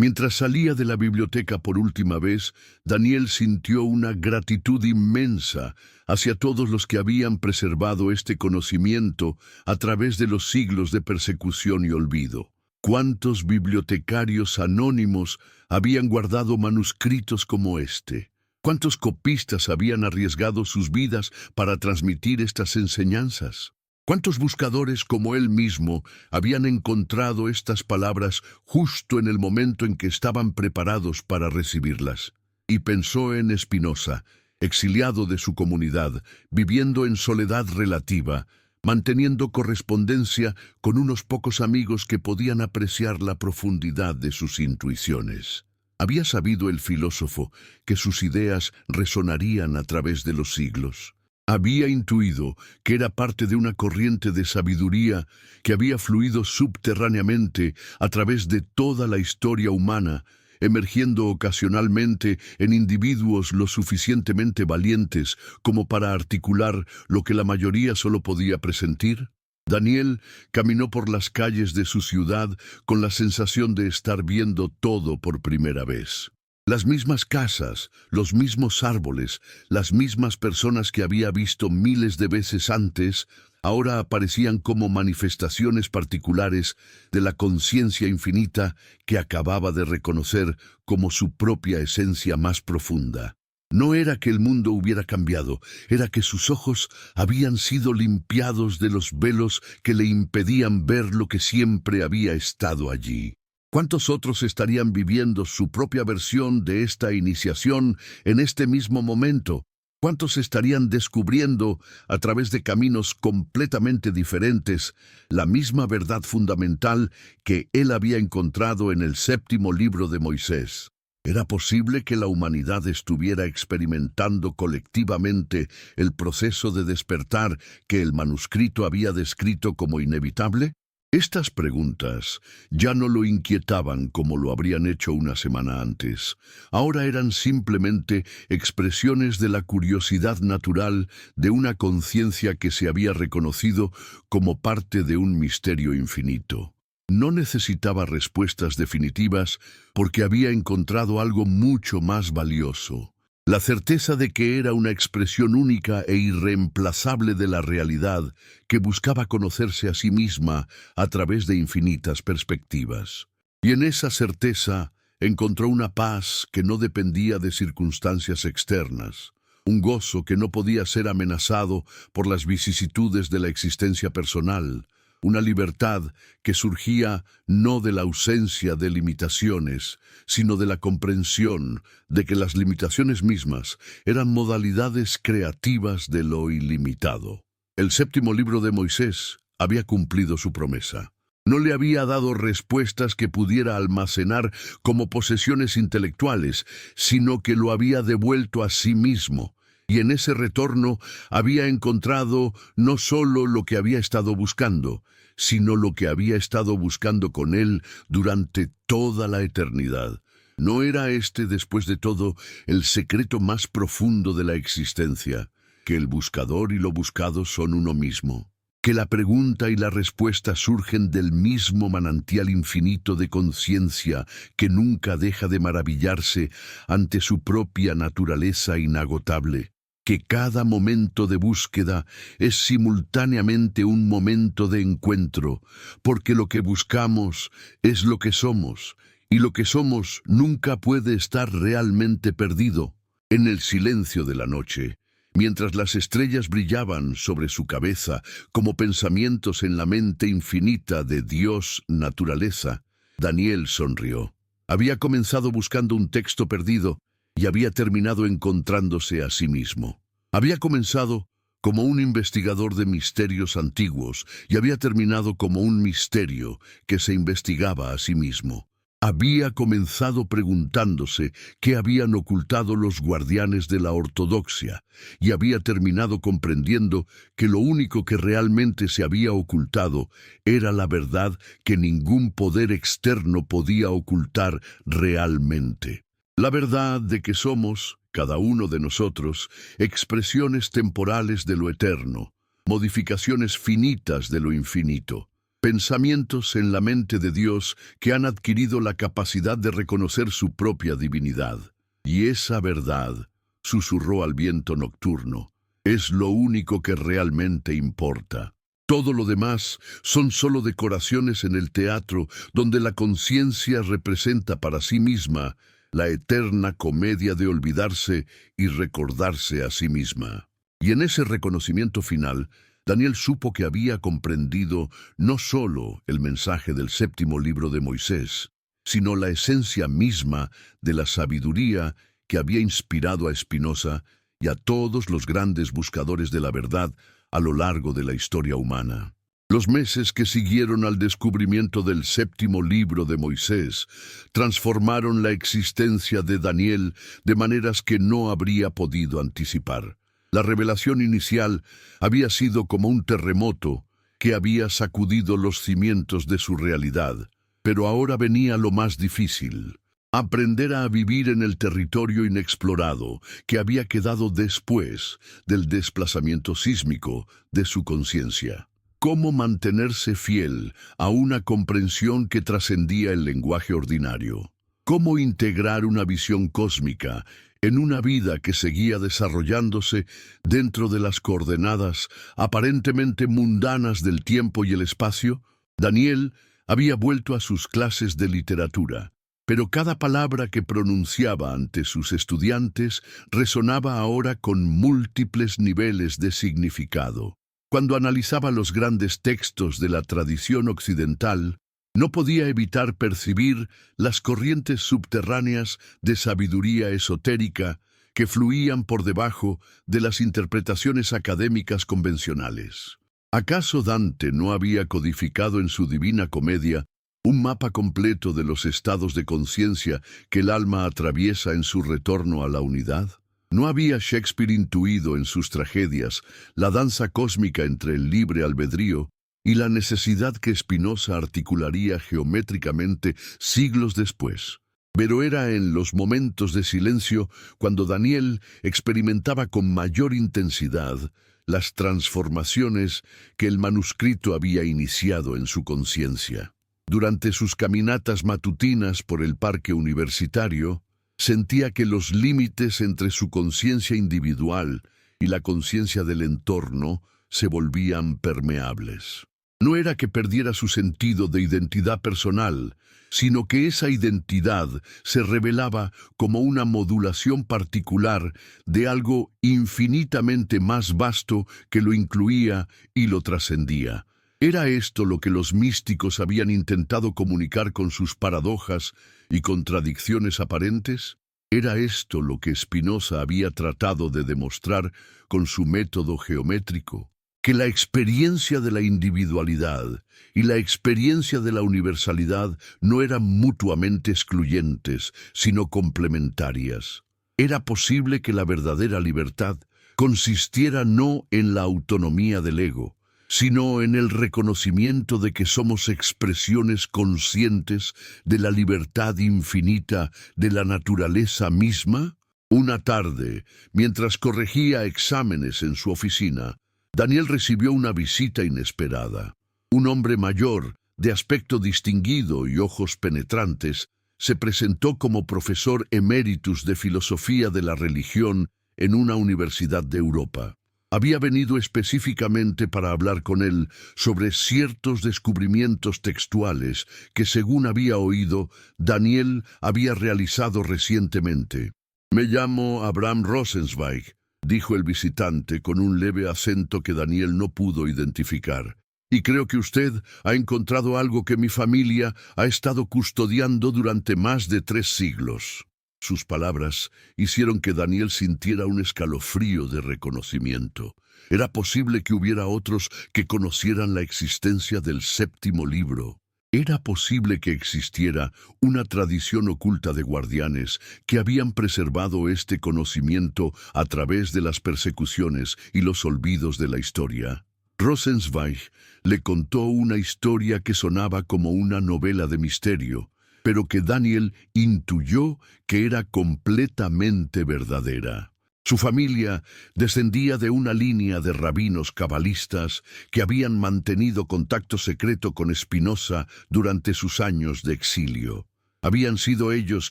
Mientras salía de la biblioteca por última vez, Daniel sintió una gratitud inmensa hacia todos los que habían preservado este conocimiento a través de los siglos de persecución y olvido. ¿Cuántos bibliotecarios anónimos habían guardado manuscritos como este? ¿Cuántos copistas habían arriesgado sus vidas para transmitir estas enseñanzas? ¿Cuántos buscadores como él mismo habían encontrado estas palabras justo en el momento en que estaban preparados para recibirlas? Y pensó en Spinoza, exiliado de su comunidad, viviendo en soledad relativa, manteniendo correspondencia con unos pocos amigos que podían apreciar la profundidad de sus intuiciones. Había sabido el filósofo que sus ideas resonarían a través de los siglos. Había intuido que era parte de una corriente de sabiduría que había fluido subterráneamente a través de toda la historia humana, emergiendo ocasionalmente en individuos lo suficientemente valientes como para articular lo que la mayoría solo podía presentir. Daniel caminó por las calles de su ciudad con la sensación de estar viendo todo por primera vez. Las mismas casas, los mismos árboles, las mismas personas que había visto miles de veces antes, ahora aparecían como manifestaciones particulares de la conciencia infinita que acababa de reconocer como su propia esencia más profunda. No era que el mundo hubiera cambiado, era que sus ojos habían sido limpiados de los velos que le impedían ver lo que siempre había estado allí. ¿Cuántos otros estarían viviendo su propia versión de esta iniciación en este mismo momento? ¿Cuántos estarían descubriendo, a través de caminos completamente diferentes, la misma verdad fundamental que él había encontrado en el séptimo libro de Moisés? ¿Era posible que la humanidad estuviera experimentando colectivamente el proceso de despertar que el manuscrito había descrito como inevitable? Estas preguntas ya no lo inquietaban como lo habrían hecho una semana antes. Ahora eran simplemente expresiones de la curiosidad natural de una conciencia que se había reconocido como parte de un misterio infinito. No necesitaba respuestas definitivas porque había encontrado algo mucho más valioso. La certeza de que era una expresión única e irreemplazable de la realidad que buscaba conocerse a sí misma a través de infinitas perspectivas. Y en esa certeza encontró una paz que no dependía de circunstancias externas, un gozo que no podía ser amenazado por las vicisitudes de la existencia personal, una libertad que surgía no de la ausencia de limitaciones, sino de la comprensión de que las limitaciones mismas eran modalidades creativas de lo ilimitado. El séptimo libro de Moisés había cumplido su promesa. No le había dado respuestas que pudiera almacenar como posesiones intelectuales, sino que lo había devuelto a sí mismo. Y en ese retorno había encontrado no solo lo que había estado buscando, sino lo que había estado buscando con él durante toda la eternidad. ¿No era este, después de todo, el secreto más profundo de la existencia? Que el buscador y lo buscado son uno mismo. Que la pregunta y la respuesta surgen del mismo manantial infinito de conciencia que nunca deja de maravillarse ante su propia naturaleza inagotable. Que cada momento de búsqueda es simultáneamente un momento de encuentro, porque lo que buscamos es lo que somos, y lo que somos nunca puede estar realmente perdido. En el silencio de la noche, mientras las estrellas brillaban sobre su cabeza como pensamientos en la mente infinita de Dios naturaleza, Daniel sonrió. Había comenzado buscando un texto perdido, y había terminado encontrándose a sí mismo. Había comenzado como un investigador de misterios antiguos y había terminado como un misterio que se investigaba a sí mismo. Había comenzado preguntándose qué habían ocultado los guardianes de la ortodoxia y había terminado comprendiendo que lo único que realmente se había ocultado era la verdad que ningún poder externo podía ocultar realmente. La verdad de que somos, cada uno de nosotros, expresiones temporales de lo eterno, modificaciones finitas de lo infinito, pensamientos en la mente de Dios que han adquirido la capacidad de reconocer su propia divinidad. Y esa verdad, susurró al viento nocturno, es lo único que realmente importa. Todo lo demás son solo decoraciones en el teatro donde la conciencia representa para sí misma la eterna comedia de olvidarse y recordarse a sí misma. Y en ese reconocimiento final, Daniel supo que había comprendido no solo el mensaje del séptimo libro de Moisés, sino la esencia misma de la sabiduría que había inspirado a Spinoza y a todos los grandes buscadores de la verdad a lo largo de la historia humana. Los meses que siguieron al descubrimiento del séptimo libro de Moisés transformaron la existencia de Daniel de maneras que no habría podido anticipar. La revelación inicial había sido como un terremoto que había sacudido los cimientos de su realidad. Pero ahora venía lo más difícil: aprender a vivir en el territorio inexplorado que había quedado después del desplazamiento sísmico de su conciencia. Cómo mantenerse fiel a una comprensión que trascendía el lenguaje ordinario. Cómo integrar una visión cósmica en una vida que seguía desarrollándose dentro de las coordenadas aparentemente mundanas del tiempo y el espacio. Daniel había vuelto a sus clases de literatura, pero cada palabra que pronunciaba ante sus estudiantes resonaba ahora con múltiples niveles de significado. Cuando analizaba los grandes textos de la tradición occidental, no podía evitar percibir las corrientes subterráneas de sabiduría esotérica que fluían por debajo de las interpretaciones académicas convencionales. ¿Acaso Dante no había codificado en su Divina Comedia un mapa completo de los estados de conciencia que el alma atraviesa en su retorno a la unidad? ¿No había Shakespeare intuido en sus tragedias la danza cósmica entre el libre albedrío y la necesidad que Spinoza articularía geométricamente siglos después? Pero era en los momentos de silencio cuando Daniel experimentaba con mayor intensidad las transformaciones que el manuscrito había iniciado en su conciencia. Durante sus caminatas matutinas por el parque universitario, sentía que los límites entre su conciencia individual y la conciencia del entorno se volvían permeables. No era que perdiera su sentido de identidad personal, sino que esa identidad se revelaba como una modulación particular de algo infinitamente más vasto que lo incluía y lo trascendía. ¿Era esto lo que los místicos habían intentado comunicar con sus paradojas y contradicciones aparentes? ¿Era esto lo que Spinoza había tratado de demostrar con su método geométrico? Que la experiencia de la individualidad y la experiencia de la universalidad no eran mutuamente excluyentes, sino complementarias. Era posible que la verdadera libertad consistiera no en la autonomía del ego, sino en el reconocimiento de que somos expresiones conscientes de la libertad infinita de la naturaleza misma. Una tarde, mientras corregía exámenes en su oficina, Daniel recibió una visita inesperada. Un hombre mayor, de aspecto distinguido y ojos penetrantes, se presentó como profesor emeritus de filosofía de la religión en una universidad de Europa. Había venido específicamente para hablar con él sobre ciertos descubrimientos textuales que, según había oído, Daniel había realizado recientemente. «Me llamo Abraham Rosenzweig», dijo el visitante con un leve acento que Daniel no pudo identificar. «Y creo que usted ha encontrado algo que mi familia ha estado custodiando durante más de 3 siglos». Sus palabras hicieron que Daniel sintiera un escalofrío de reconocimiento. Era posible que hubiera otros que conocieran la existencia del 7º libro. Era posible que existiera una tradición oculta de guardianes que habían preservado este conocimiento a través de las persecuciones y los olvidos de la historia. Rosenzweig le contó una historia que sonaba como una novela de misterio, pero que Daniel intuyó que era completamente verdadera. Su familia descendía de una línea de rabinos cabalistas que habían mantenido contacto secreto con Spinoza durante sus años de exilio. Habían sido ellos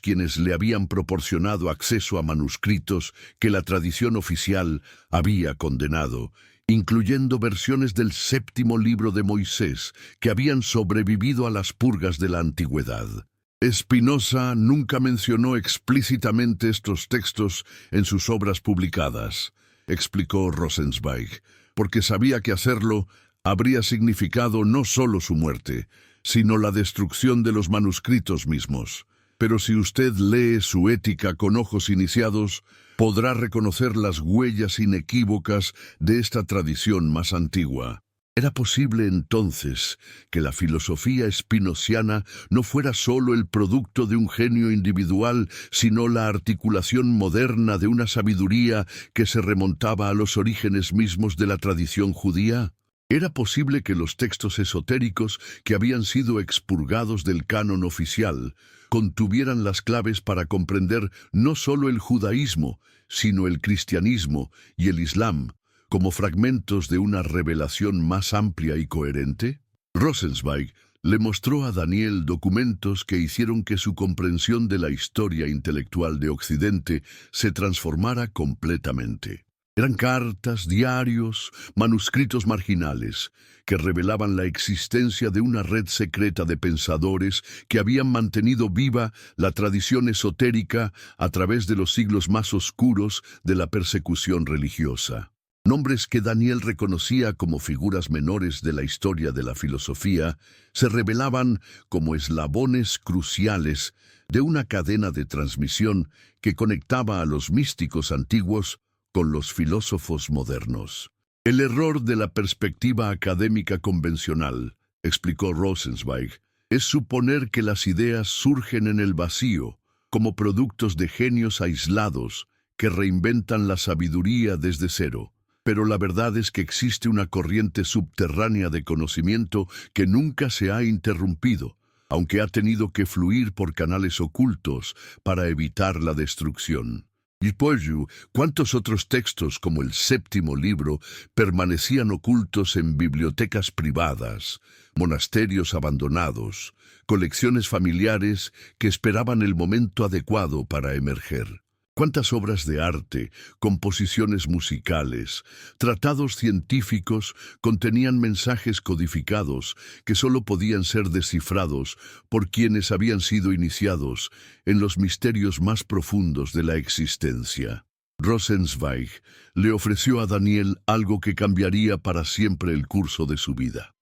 quienes le habían proporcionado acceso a manuscritos que la tradición oficial había condenado, incluyendo versiones del 7º libro de Moisés que habían sobrevivido a las purgas de la antigüedad. Spinoza nunca mencionó explícitamente estos textos en sus obras publicadas, explicó Rosenzweig, porque sabía que hacerlo habría significado no solo su muerte, sino la destrucción de los manuscritos mismos. Pero si usted lee su Ética con ojos iniciados, podrá reconocer las huellas inequívocas de esta tradición más antigua. Era posible entonces que la filosofía spinoziana no fuera sólo el producto de un genio individual, sino la articulación moderna de una sabiduría que se remontaba a los orígenes mismos de la tradición judía. Era posible que los textos esotéricos que habían sido expurgados del canon oficial contuvieran las claves para comprender no sólo el judaísmo, sino el cristianismo y el islam, como fragmentos de una revelación más amplia y coherente. Rosenzweig le mostró a Daniel documentos que hicieron que su comprensión de la historia intelectual de Occidente se transformara completamente. Eran cartas, diarios, manuscritos marginales, que revelaban la existencia de una red secreta de pensadores que habían mantenido viva la tradición esotérica a través de los siglos más oscuros de la persecución religiosa. Nombres que Daniel reconocía como figuras menores de la historia de la filosofía se revelaban como eslabones cruciales de una cadena de transmisión que conectaba a los místicos antiguos con los filósofos modernos. El error de la perspectiva académica convencional, explicó Rosenzweig, es suponer que las ideas surgen en el vacío, como productos de genios aislados que reinventan la sabiduría desde cero. Pero la verdad es que existe una corriente subterránea de conocimiento que nunca se ha interrumpido, aunque ha tenido que fluir por canales ocultos para evitar la destrucción. Y por ello, ¿cuántos otros textos como el séptimo libro permanecían ocultos en bibliotecas privadas, monasterios abandonados, colecciones familiares que esperaban el momento adecuado para emerger? ¿Cuántas obras de arte, composiciones musicales, tratados científicos contenían mensajes codificados que solo podían ser descifrados por quienes habían sido iniciados en los misterios más profundos de la existencia? Rosenzweig le ofreció a Daniel algo que cambiaría para siempre el curso de su vida.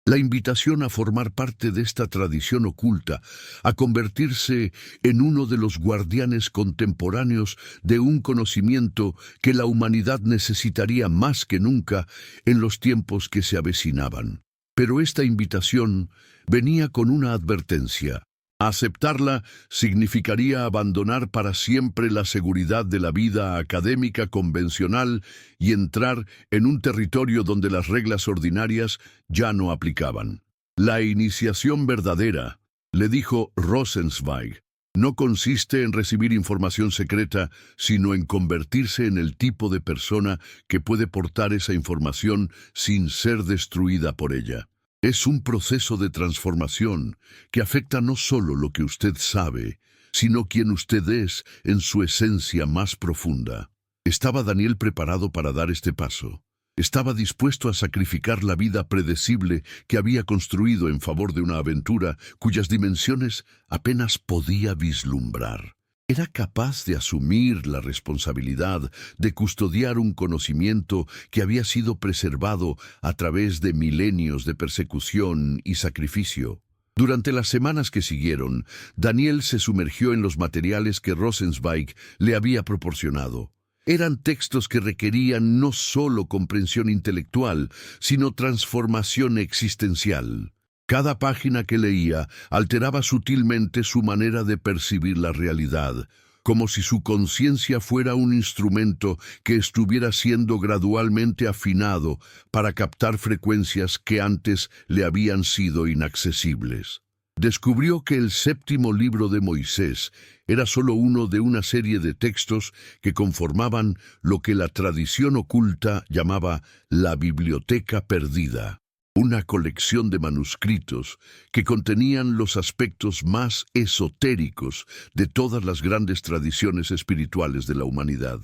La invitación a formar parte de esta tradición oculta, a convertirse en uno de los guardianes contemporáneos de un conocimiento que la humanidad necesitaría más que nunca en los tiempos que se avecinaban. Pero esta invitación venía con una advertencia. Aceptarla significaría abandonar para siempre la seguridad de la vida académica convencional y entrar en un territorio donde las reglas ordinarias ya no aplicaban. La iniciación verdadera, le dijo Rosenzweig, no consiste en recibir información secreta, sino en convertirse en el tipo de persona que puede portar esa información sin ser destruida por ella. Es un proceso de transformación que afecta no solo lo que usted sabe, sino quien usted es en su esencia más profunda. ¿Estaba Daniel preparado para dar este paso? ¿Estaba dispuesto a sacrificar la vida predecible que había construido en favor de una aventura cuyas dimensiones apenas podía vislumbrar? Era capaz de asumir la responsabilidad de custodiar un conocimiento que había sido preservado a través de milenios de persecución y sacrificio. Durante las semanas que siguieron, Daniel se sumergió en los materiales que Rosenzweig le había proporcionado. Eran textos que requerían no solo comprensión intelectual, sino transformación existencial. Cada página que leía alteraba sutilmente su manera de percibir la realidad, como si su conciencia fuera un instrumento que estuviera siendo gradualmente afinado para captar frecuencias que antes le habían sido inaccesibles. Descubrió que el séptimo libro de Moisés era solo uno de una serie de textos que conformaban lo que la tradición oculta llamaba la Biblioteca Perdida. Una colección de manuscritos que contenían los aspectos más esotéricos de todas las grandes tradiciones espirituales de la humanidad.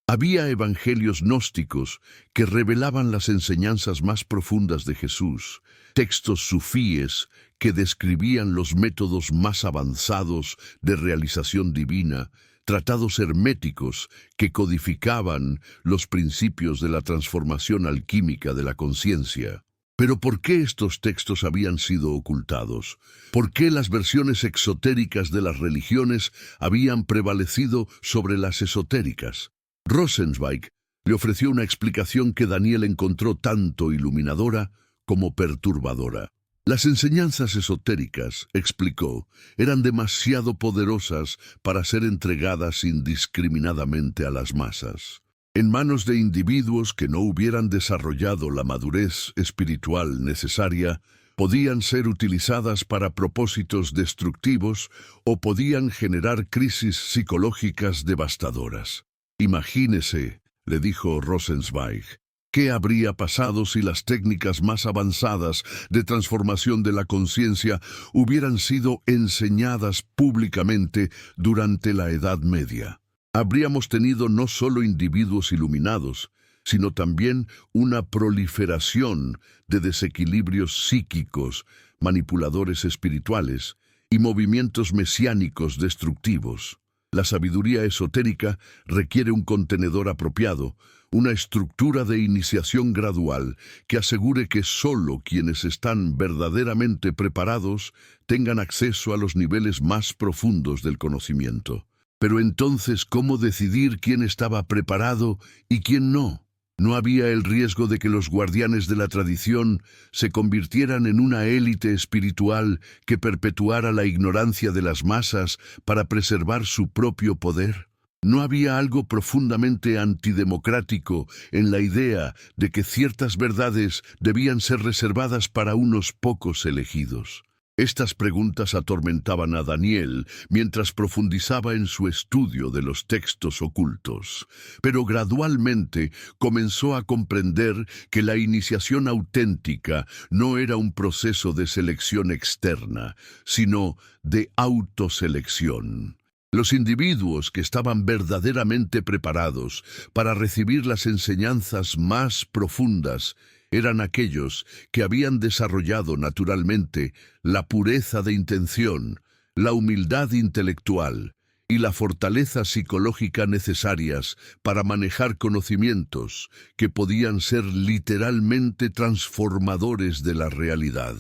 Había evangelios gnósticos que revelaban las enseñanzas más profundas de Jesús, textos sufíes que describían los métodos más avanzados de realización divina, tratados herméticos que codificaban los principios de la transformación alquímica de la conciencia. Pero ¿por qué estos textos habían sido ocultados? ¿Por qué las versiones exotéricas de las religiones habían prevalecido sobre las esotéricas? Rosenzweig le ofreció una explicación que Daniel encontró tanto iluminadora como perturbadora. Las enseñanzas esotéricas, explicó, eran demasiado poderosas para ser entregadas indiscriminadamente a las masas. En manos de individuos que no hubieran desarrollado la madurez espiritual necesaria, podían ser utilizadas para propósitos destructivos o podían generar crisis psicológicas devastadoras. Imagínese, le dijo Rosenzweig, ¿qué habría pasado si las técnicas más avanzadas de transformación de la conciencia hubieran sido enseñadas públicamente durante la Edad Media? Habríamos tenido no solo individuos iluminados, sino también una proliferación de desequilibrios psíquicos, manipuladores espirituales y movimientos mesiánicos destructivos. La sabiduría esotérica requiere un contenedor apropiado, una estructura de iniciación gradual que asegure que solo quienes están verdaderamente preparados tengan acceso a los niveles más profundos del conocimiento. Pero entonces, ¿cómo decidir quién estaba preparado y quién no? ¿No había el riesgo de que los guardianes de la tradición se convirtieran en una élite espiritual que perpetuara la ignorancia de las masas para preservar su propio poder? ¿No había algo profundamente antidemocrático en la idea de que ciertas verdades debían ser reservadas para unos pocos elegidos? Estas preguntas atormentaban a Daniel mientras profundizaba en su estudio de los textos ocultos, pero gradualmente comenzó a comprender que la iniciación auténtica no era un proceso de selección externa, sino de autoselección. Los individuos que estaban verdaderamente preparados para recibir las enseñanzas más profundas eran aquellos que habían desarrollado naturalmente la pureza de intención, la humildad intelectual y la fortaleza psicológica necesarias para manejar conocimientos que podían ser literalmente transformadores de la realidad.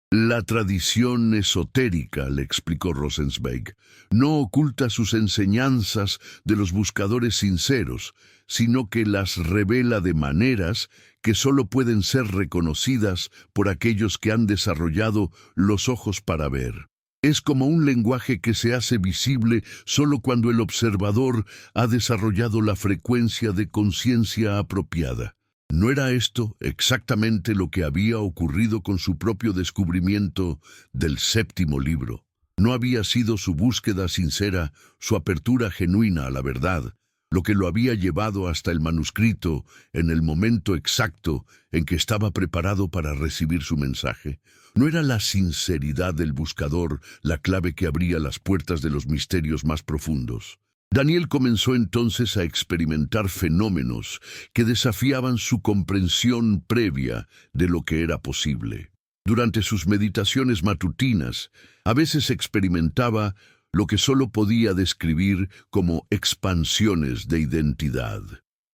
La tradición esotérica, le explicó Rosenzweig, no oculta sus enseñanzas de los buscadores sinceros, sino que las revela de maneras que solo pueden ser reconocidas por aquellos que han desarrollado los ojos para ver. Es como un lenguaje que se hace visible solo cuando el observador ha desarrollado la frecuencia de conciencia apropiada. ¿No era esto exactamente lo que había ocurrido con su propio descubrimiento del séptimo libro? ¿No había sido su búsqueda sincera, su apertura genuina a la verdad, lo que lo había llevado hasta el manuscrito en el momento exacto en que estaba preparado para recibir su mensaje? ¿No era la sinceridad del buscador la clave que abría las puertas de los misterios más profundos? Daniel comenzó entonces a experimentar fenómenos que desafiaban su comprensión previa de lo que era posible. Durante sus meditaciones matutinas, a veces experimentaba lo que solo podía describir como expansiones de identidad,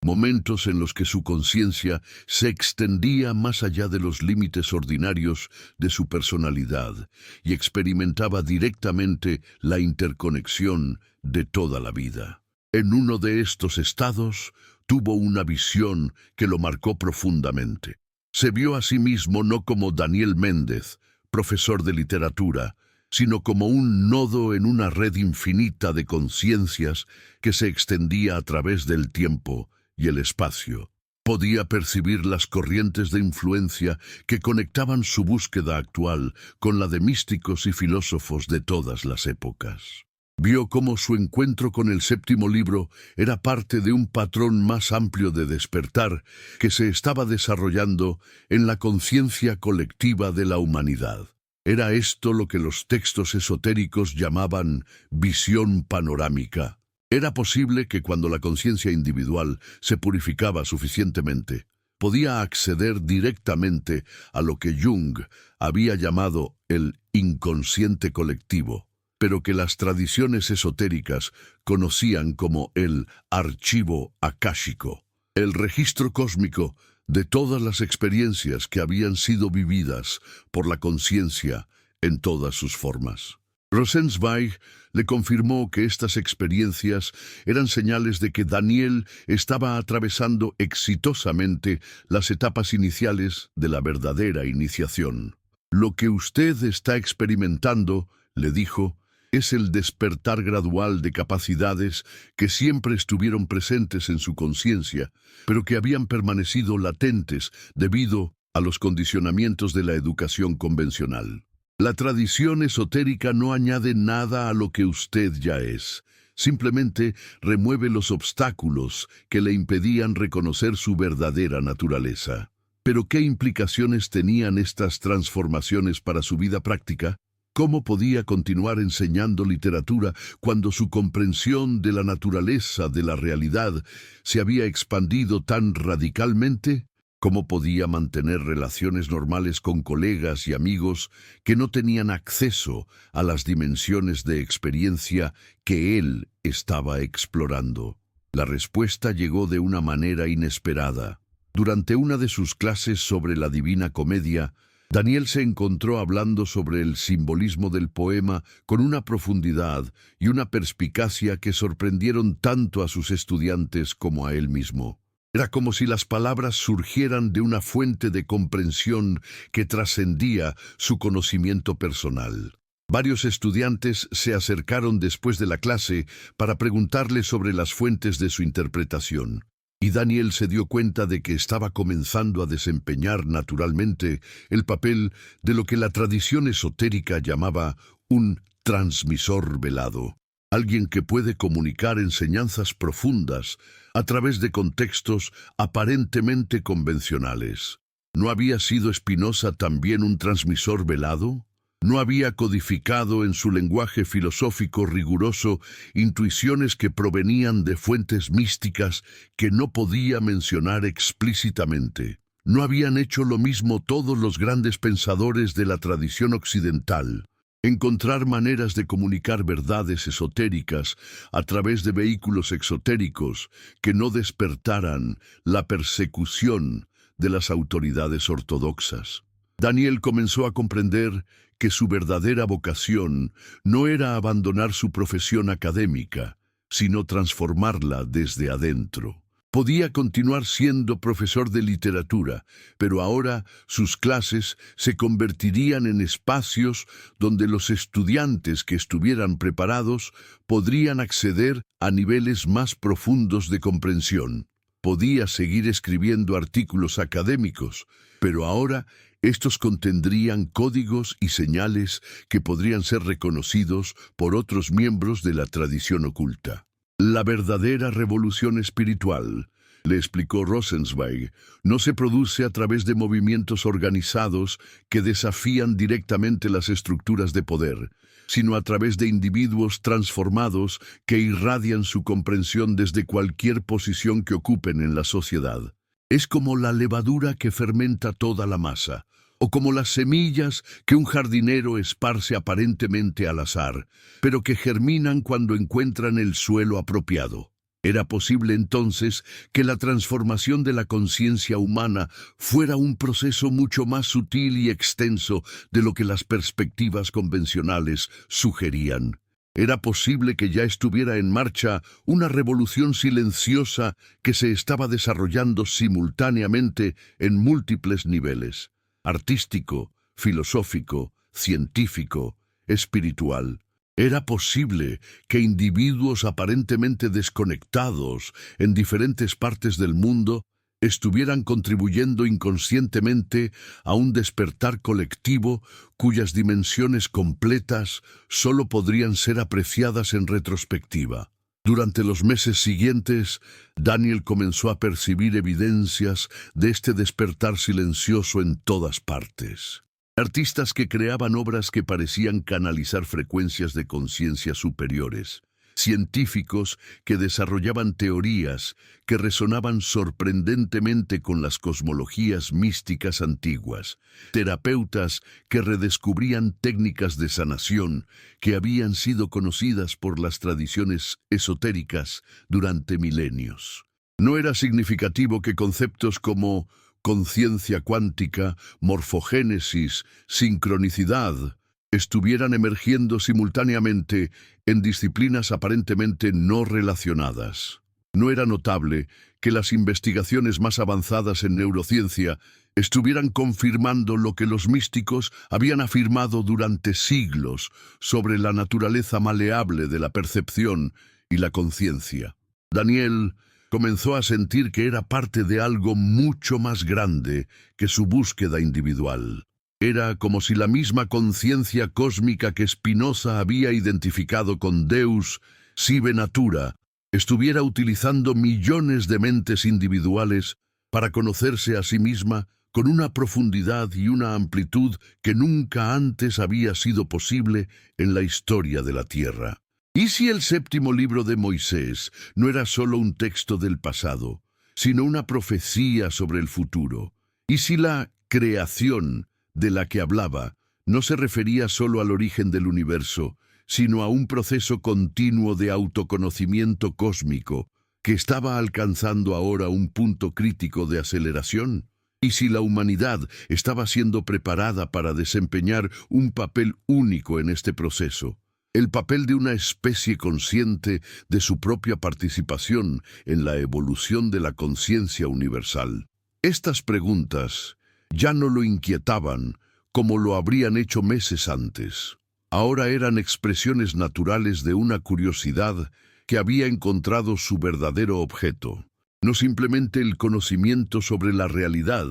momentos en los que su conciencia se extendía más allá de los límites ordinarios de su personalidad y experimentaba directamente la interconexión de toda la vida. En uno de estos estados, tuvo una visión que lo marcó profundamente. Se vio a sí mismo no como Daniel Méndez, profesor de literatura, sino como un nodo en una red infinita de conciencias que se extendía a través del tiempo y el espacio. Podía percibir las corrientes de influencia que conectaban su búsqueda actual con la de místicos y filósofos de todas las épocas. Vio cómo su encuentro con el séptimo libro era parte de un patrón más amplio de despertar que se estaba desarrollando en la conciencia colectiva de la humanidad. Era esto lo que los textos esotéricos llamaban visión panorámica. Era posible que cuando la conciencia individual se purificaba suficientemente, podía acceder directamente a lo que Jung había llamado el inconsciente colectivo, pero que las tradiciones esotéricas conocían como el archivo akáshico, el registro cósmico de todas las experiencias que habían sido vividas por la conciencia en todas sus formas. Rosenzweig le confirmó que estas experiencias eran señales de que Daniel estaba atravesando exitosamente las etapas iniciales de la verdadera iniciación. Lo que usted está experimentando, le dijo, es el despertar gradual de capacidades que siempre estuvieron presentes en su conciencia, pero que habían permanecido latentes debido a los condicionamientos de la educación convencional. La tradición esotérica no añade nada a lo que usted ya es. Simplemente remueve los obstáculos que le impedían reconocer su verdadera naturaleza. ¿Pero qué implicaciones tenían estas transformaciones para su vida práctica? ¿Cómo podía continuar enseñando literatura cuando su comprensión de la naturaleza de la realidad se había expandido tan radicalmente? ¿Cómo podía mantener relaciones normales con colegas y amigos que no tenían acceso a las dimensiones de experiencia que él estaba explorando? La respuesta llegó de una manera inesperada. Durante una de sus clases sobre la Divina Comedia, Daniel se encontró hablando sobre el simbolismo del poema con una profundidad y una perspicacia que sorprendieron tanto a sus estudiantes como a él mismo. Era como si las palabras surgieran de una fuente de comprensión que trascendía su conocimiento personal. Varios estudiantes se acercaron después de la clase para preguntarle sobre las fuentes de su interpretación. Y Daniel se dio cuenta de que estaba comenzando a desempeñar naturalmente el papel de lo que la tradición esotérica llamaba un transmisor velado. Alguien que puede comunicar enseñanzas profundas a través de contextos aparentemente convencionales. ¿No había sido Spinoza también un transmisor velado? ¿No había codificado en su lenguaje filosófico riguroso intuiciones que provenían de fuentes místicas que no podía mencionar explícitamente? ¿No habían hecho lo mismo todos los grandes pensadores de la tradición occidental? Encontrar maneras de comunicar verdades esotéricas a través de vehículos exotéricos que no despertaran la persecución de las autoridades ortodoxas. Daniel comenzó a comprender que su verdadera vocación no era abandonar su profesión académica, sino transformarla desde adentro. Podía continuar siendo profesor de literatura, pero ahora sus clases se convertirían en espacios donde los estudiantes que estuvieran preparados podrían acceder a niveles más profundos de comprensión. Podía seguir escribiendo artículos académicos, pero ahora estos contendrían códigos y señales que podrían ser reconocidos por otros miembros de la tradición oculta. La verdadera revolución espiritual, le explicó Rosenzweig, no se produce a través de movimientos organizados que desafían directamente las estructuras de poder, sino a través de individuos transformados que irradian su comprensión desde cualquier posición que ocupen en la sociedad. Es como la levadura que fermenta toda la masa, o como las semillas que un jardinero esparce aparentemente al azar, pero que germinan cuando encuentran el suelo apropiado. Era posible entonces que la transformación de la conciencia humana fuera un proceso mucho más sutil y extenso de lo que las perspectivas convencionales sugerían. Era posible que ya estuviera en marcha una revolución silenciosa que se estaba desarrollando simultáneamente en múltiples niveles: artístico, filosófico, científico, espiritual. Era posible que individuos aparentemente desconectados en diferentes partes del mundo estuvieran contribuyendo inconscientemente a un despertar colectivo cuyas dimensiones completas solo podrían ser apreciadas en retrospectiva. Durante los meses siguientes, Daniel comenzó a percibir evidencias de este despertar silencioso en todas partes. Artistas que creaban obras que parecían canalizar frecuencias de conciencia superiores. Científicos que desarrollaban teorías que resonaban sorprendentemente con las cosmologías místicas antiguas. Terapeutas que redescubrían técnicas de sanación que habían sido conocidas por las tradiciones esotéricas durante milenios. No era significativo que conceptos como conciencia cuántica, morfogénesis, sincronicidad estuvieran emergiendo simultáneamente en disciplinas aparentemente no relacionadas. No era notable que las investigaciones más avanzadas en neurociencia estuvieran confirmando lo que los místicos habían afirmado durante siglos sobre la naturaleza maleable de la percepción y la conciencia. Daniel comenzó a sentir que era parte de algo mucho más grande que su búsqueda individual. Era como si la misma conciencia cósmica que Spinoza había identificado con Deus sive natura estuviera utilizando millones de mentes individuales para conocerse a sí misma con una profundidad y una amplitud que nunca antes había sido posible en la historia de la Tierra. ¿Y si el séptimo libro de Moisés no era solo un texto del pasado, sino una profecía sobre el futuro? ¿Y si la creación de la que hablaba no se refería solo al origen del universo, sino a un proceso continuo de autoconocimiento cósmico que estaba alcanzando ahora un punto crítico de aceleración? ¿Y si la humanidad estaba siendo preparada para desempeñar un papel único en este proceso? El papel de una especie consciente de su propia participación en la evolución de la conciencia universal. Estas preguntas ya no lo inquietaban como lo habrían hecho meses antes. Ahora eran expresiones naturales de una curiosidad que había encontrado su verdadero objeto. No simplemente el conocimiento sobre la realidad,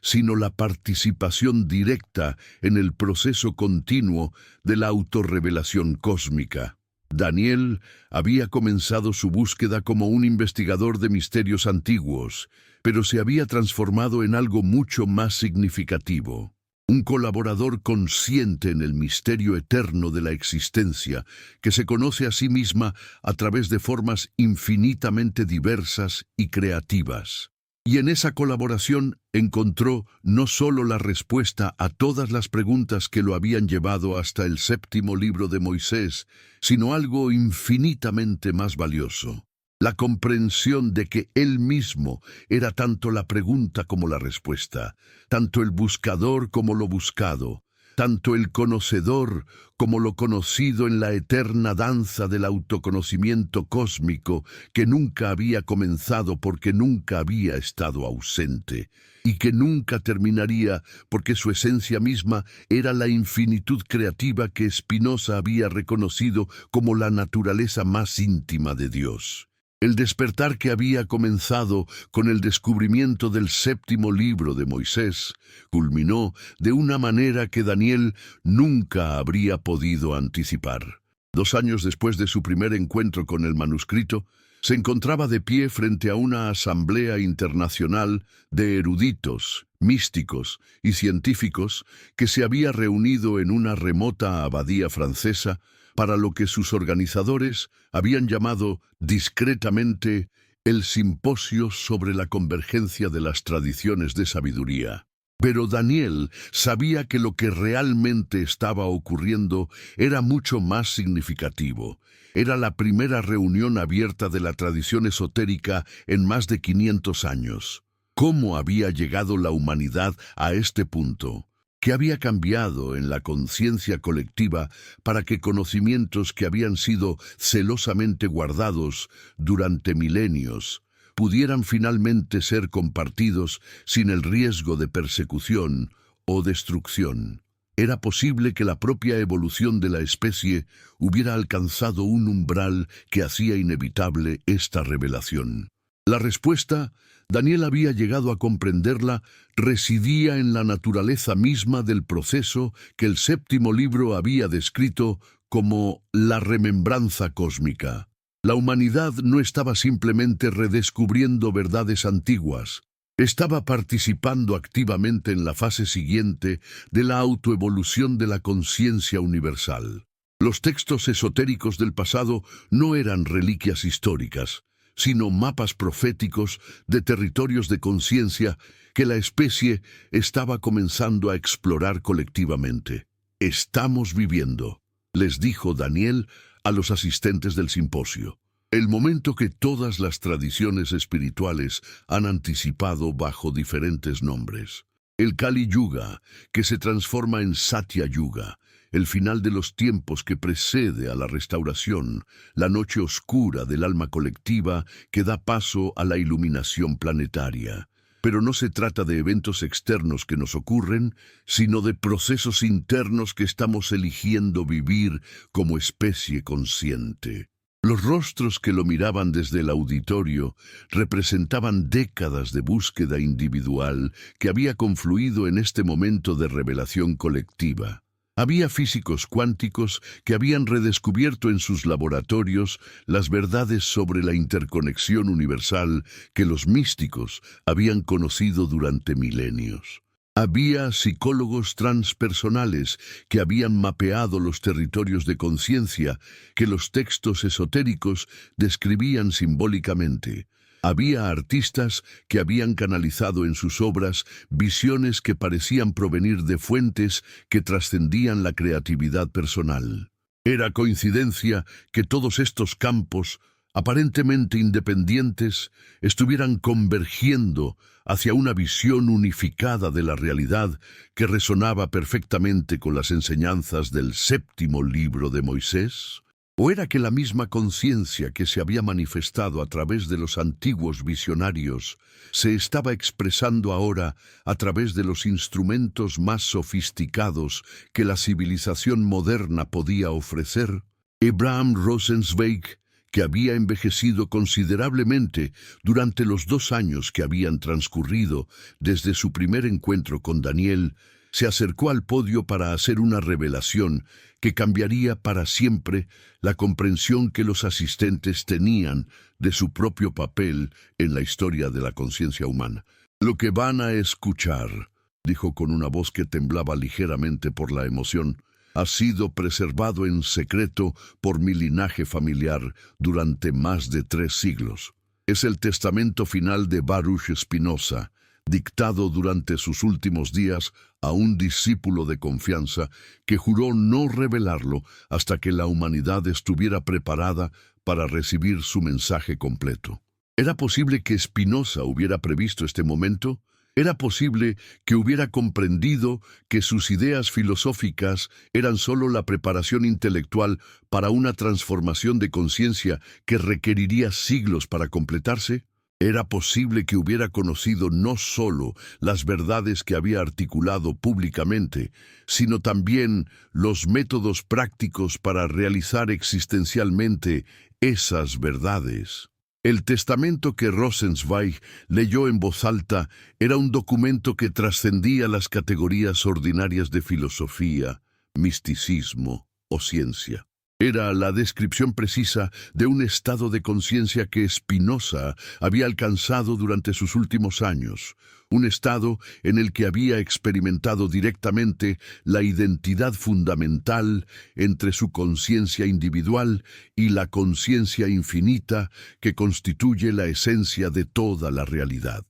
sino la participación directa en el proceso continuo de la autorrevelación cósmica. Daniel había comenzado su búsqueda como un investigador de misterios antiguos, pero se había transformado en algo mucho más significativo. Un colaborador consciente en el misterio eterno de la existencia, que se conoce a sí misma a través de formas infinitamente diversas y creativas. Y en esa colaboración encontró no solo la respuesta a todas las preguntas que lo habían llevado hasta el séptimo libro de Moisés, sino algo infinitamente más valioso. La comprensión de que él mismo era tanto la pregunta como la respuesta, tanto el buscador como lo buscado, tanto el conocedor como lo conocido en la eterna danza del autoconocimiento cósmico que nunca había comenzado porque nunca había estado ausente, y que nunca terminaría porque su esencia misma era la infinitud creativa que Spinoza había reconocido como la naturaleza más íntima de Dios. El despertar que había comenzado con el descubrimiento del séptimo libro de Moisés culminó de una manera que Daniel nunca habría podido anticipar. 2 años después de su primer encuentro con el manuscrito, se encontraba de pie frente a una asamblea internacional de eruditos, místicos y científicos que se había reunido en una remota abadía francesa para lo que sus organizadores habían llamado discretamente el Simposio sobre la Convergencia de las Tradiciones de Sabiduría. Pero Daniel sabía que lo que realmente estaba ocurriendo era mucho más significativo. Era la primera reunión abierta de la tradición esotérica en más de 500 años. ¿Cómo había llegado la humanidad a este punto? ¿Qué había cambiado en la conciencia colectiva para que conocimientos que habían sido celosamente guardados durante milenios pudieran finalmente ser compartidos sin el riesgo de persecución o destrucción? ¿Era posible que la propia evolución de la especie hubiera alcanzado un umbral que hacía inevitable esta revelación? La respuesta, Daniel había llegado a comprenderla, residía en la naturaleza misma del proceso que el séptimo libro había descrito como la remembranza cósmica. La humanidad no estaba simplemente redescubriendo verdades antiguas, estaba participando activamente en la fase siguiente de la autoevolución de la conciencia universal. Los textos esotéricos del pasado no eran reliquias históricas, sino mapas proféticos de territorios de conciencia que la especie estaba comenzando a explorar colectivamente. «Estamos viviendo», les dijo Daniel a los asistentes del simposio, «el momento que todas las tradiciones espirituales han anticipado bajo diferentes nombres. El Kali Yuga, que se transforma en Satya Yuga, el final de los tiempos que precede a la restauración, la noche oscura del alma colectiva que da paso a la iluminación planetaria. Pero no se trata de eventos externos que nos ocurren, sino de procesos internos que estamos eligiendo vivir como especie consciente. Los rostros que lo miraban desde el auditorio representaban décadas de búsqueda individual que había confluido en este momento de revelación colectiva. Había físicos cuánticos que habían redescubierto en sus laboratorios las verdades sobre la interconexión universal que los místicos habían conocido durante milenios. Había psicólogos transpersonales que habían mapeado los territorios de conciencia que los textos esotéricos describían simbólicamente. Había artistas que habían canalizado en sus obras visiones que parecían provenir de fuentes que trascendían la creatividad personal. Era coincidencia que todos estos campos, aparentemente independientes, estuvieran convergiendo hacia una visión unificada de la realidad que resonaba perfectamente con las enseñanzas del séptimo libro de Moisés. ¿O era que la misma conciencia que se había manifestado a través de los antiguos visionarios se estaba expresando ahora a través de los instrumentos más sofisticados que la civilización moderna podía ofrecer? Abraham Rosenzweig, que había envejecido considerablemente durante los 2 años que habían transcurrido desde su primer encuentro con Daniel, se acercó al podio para hacer una revelación que cambiaría para siempre la comprensión que los asistentes tenían de su propio papel en la historia de la conciencia humana. «Lo que van a escuchar», dijo con una voz que temblaba ligeramente por la emoción, «ha sido preservado en secreto por mi linaje familiar durante más de 3 siglos. Es el testamento final de Baruch Spinoza, dictado durante sus últimos días a un discípulo de confianza que juró no revelarlo hasta que la humanidad estuviera preparada para recibir su mensaje completo». ¿Era posible que Spinoza hubiera previsto este momento? ¿Era posible que hubiera comprendido que sus ideas filosóficas eran solo la preparación intelectual para una transformación de conciencia que requeriría siglos para completarse? ¿Era posible que hubiera conocido no solo las verdades que había articulado públicamente, sino también los métodos prácticos para realizar existencialmente esas verdades? El testamento que Rosenzweig leyó en voz alta era un documento que trascendía las categorías ordinarias de filosofía, misticismo o ciencia. Era la descripción precisa de un estado de conciencia que Spinoza había alcanzado durante sus últimos años, un estado en el que había experimentado directamente la identidad fundamental entre su conciencia individual y la conciencia infinita que constituye la esencia de toda la realidad.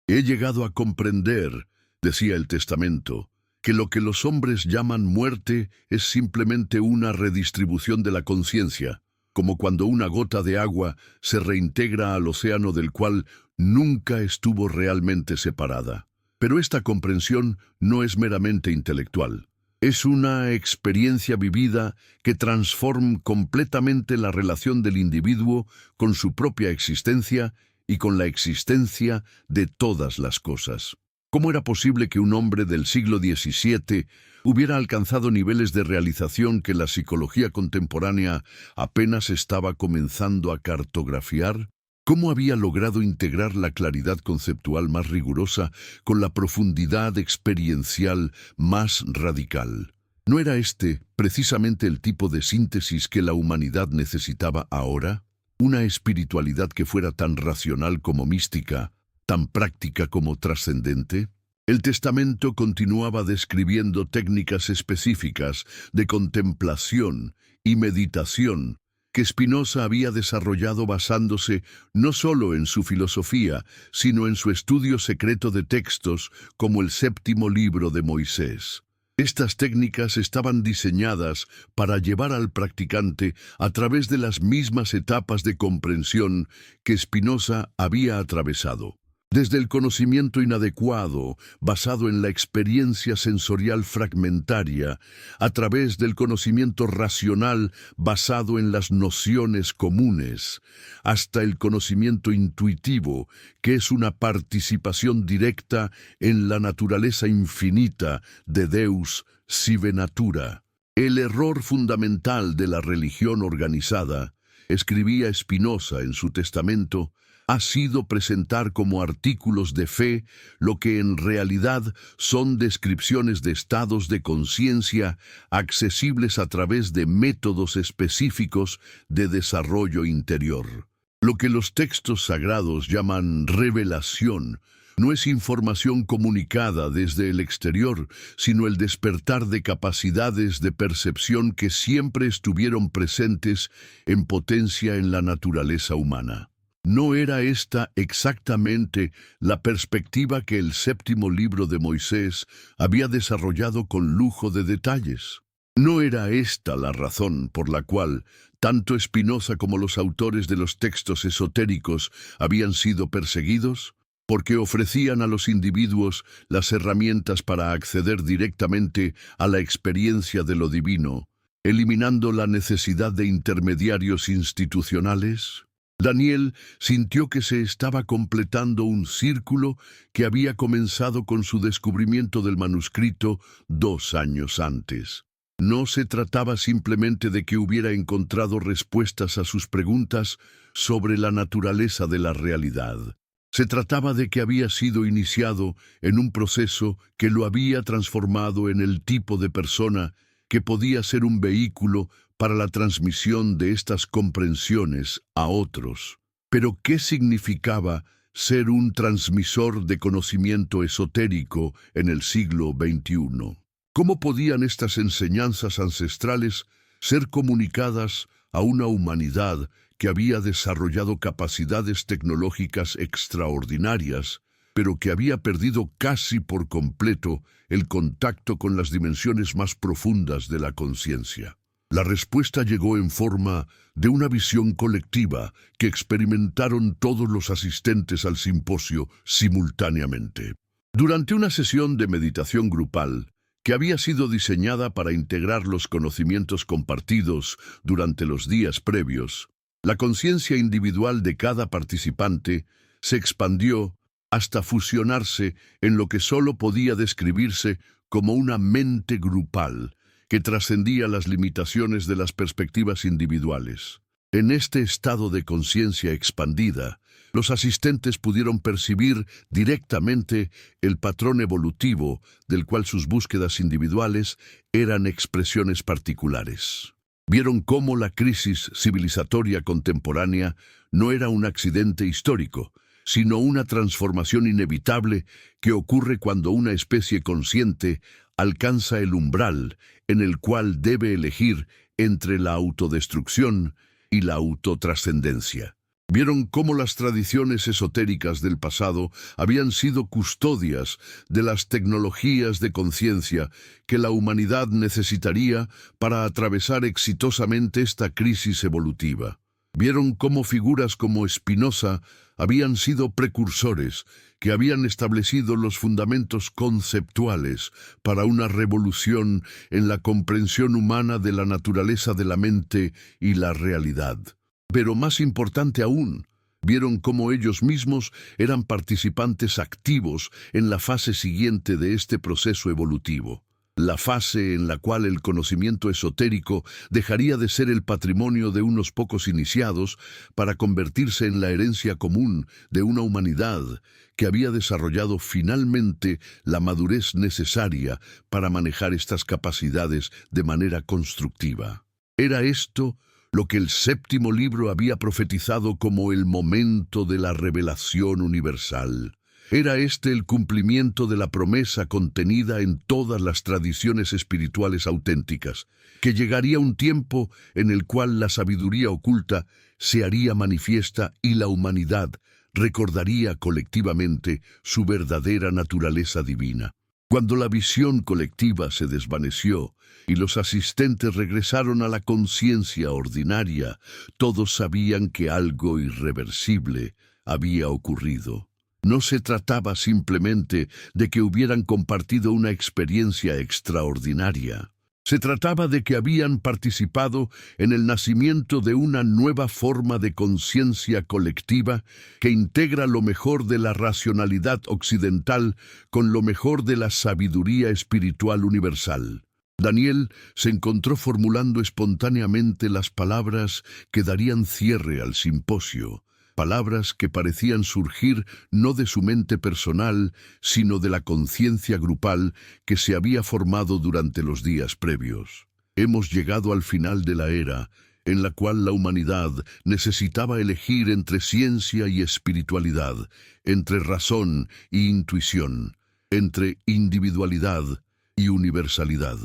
«He llegado a comprender», decía el testamento, «que lo que los hombres llaman muerte es simplemente una redistribución de la conciencia, como cuando una gota de agua se reintegra al océano del cual nunca estuvo realmente separada. Pero esta comprensión no es meramente intelectual. Es una experiencia vivida que transforma completamente la relación del individuo con su propia existencia y con la existencia de todas las cosas». ¿Cómo era posible que un hombre del siglo XVII hubiera alcanzado niveles de realización que la psicología contemporánea apenas estaba comenzando a cartografiar? ¿Cómo había logrado integrar la claridad conceptual más rigurosa con la profundidad experiencial más radical? ¿No era este precisamente el tipo de síntesis que la humanidad necesitaba ahora? ¿Una espiritualidad que fuera tan racional como mística, tan práctica como trascendente? El testamento continuaba describiendo técnicas específicas de contemplación y meditación que Spinoza había desarrollado basándose no solo en su filosofía, sino en su estudio secreto de textos como el séptimo libro de Moisés. Estas técnicas estaban diseñadas para llevar al practicante a través de las mismas etapas de comprensión que Spinoza había atravesado. Desde el conocimiento inadecuado, basado en la experiencia sensorial fragmentaria, a través del conocimiento racional basado en las nociones comunes, hasta el conocimiento intuitivo, que es una participación directa en la naturaleza infinita de Deus sive natura. El error fundamental de la religión organizada, escribía Spinoza en su testamento, ha sido presentar como artículos de fe lo que en realidad son descripciones de estados de conciencia accesibles a través de métodos específicos de desarrollo interior. Lo que los textos sagrados llaman revelación no es información comunicada desde el exterior, sino el despertar de capacidades de percepción que siempre estuvieron presentes en potencia en la naturaleza humana. ¿No era esta exactamente la perspectiva que el séptimo libro de Moisés había desarrollado con lujo de detalles? ¿No era esta la razón por la cual tanto Spinoza como los autores de los textos esotéricos habían sido perseguidos? Porque ofrecían a los individuos las herramientas para acceder directamente a la experiencia de lo divino, eliminando la necesidad de intermediarios institucionales. Daniel sintió que se estaba completando un círculo que había comenzado con su descubrimiento del manuscrito 2 años antes. No se trataba simplemente de que hubiera encontrado respuestas a sus preguntas sobre la naturaleza de la realidad. Se trataba de que había sido iniciado en un proceso que lo había transformado en el tipo de persona que podía ser un vehículo para la transmisión de estas comprensiones a otros. Pero, ¿qué significaba ser un transmisor de conocimiento esotérico en el siglo XXI? ¿Cómo podían estas enseñanzas ancestrales ser comunicadas a una humanidad que había desarrollado capacidades tecnológicas extraordinarias, pero que había perdido casi por completo el contacto con las dimensiones más profundas de la conciencia? La respuesta llegó en forma de una visión colectiva que experimentaron todos los asistentes al simposio simultáneamente. Durante una sesión de meditación grupal, que había sido diseñada para integrar los conocimientos compartidos durante los días previos, la conciencia individual de cada participante se expandió hasta fusionarse en lo que solo podía describirse como una mente grupal, que trascendía las limitaciones de las perspectivas individuales. En este estado de conciencia expandida, los asistentes pudieron percibir directamente el patrón evolutivo del cual sus búsquedas individuales eran expresiones particulares. Vieron cómo la crisis civilizatoria contemporánea no era un accidente histórico, sino una transformación inevitable que ocurre cuando una especie consciente alcanza el umbral en el cual debe elegir entre la autodestrucción y la autotrascendencia. Vieron cómo las tradiciones esotéricas del pasado habían sido custodias de las tecnologías de conciencia que la humanidad necesitaría para atravesar exitosamente esta crisis evolutiva. Vieron cómo figuras como Spinoza habían sido precursores que habían establecido los fundamentos conceptuales para una revolución en la comprensión humana de la naturaleza de la mente y la realidad. Pero más importante aún, vieron cómo ellos mismos eran participantes activos en la fase siguiente de este proceso evolutivo. La fase en la cual el conocimiento esotérico dejaría de ser el patrimonio de unos pocos iniciados para convertirse en la herencia común de una humanidad que había desarrollado finalmente la madurez necesaria para manejar estas capacidades de manera constructiva. Era esto lo que el séptimo libro había profetizado como el momento de la revelación universal. Era este el cumplimiento de la promesa contenida en todas las tradiciones espirituales auténticas, que llegaría un tiempo en el cual la sabiduría oculta se haría manifiesta y la humanidad recordaría colectivamente su verdadera naturaleza divina. Cuando la visión colectiva se desvaneció y los asistentes regresaron a la conciencia ordinaria, todos sabían que algo irreversible había ocurrido. No se trataba simplemente de que hubieran compartido una experiencia extraordinaria. Se trataba de que habían participado en el nacimiento de una nueva forma de conciencia colectiva que integra lo mejor de la racionalidad occidental con lo mejor de la sabiduría espiritual universal. Daniel se encontró formulando espontáneamente las palabras que darían cierre al simposio, palabras que parecían surgir no de su mente personal, sino de la conciencia grupal que se había formado durante los días previos. Hemos llegado al final de la era, en la cual la humanidad necesitaba elegir entre ciencia y espiritualidad, entre razón y intuición, entre individualidad y universalidad.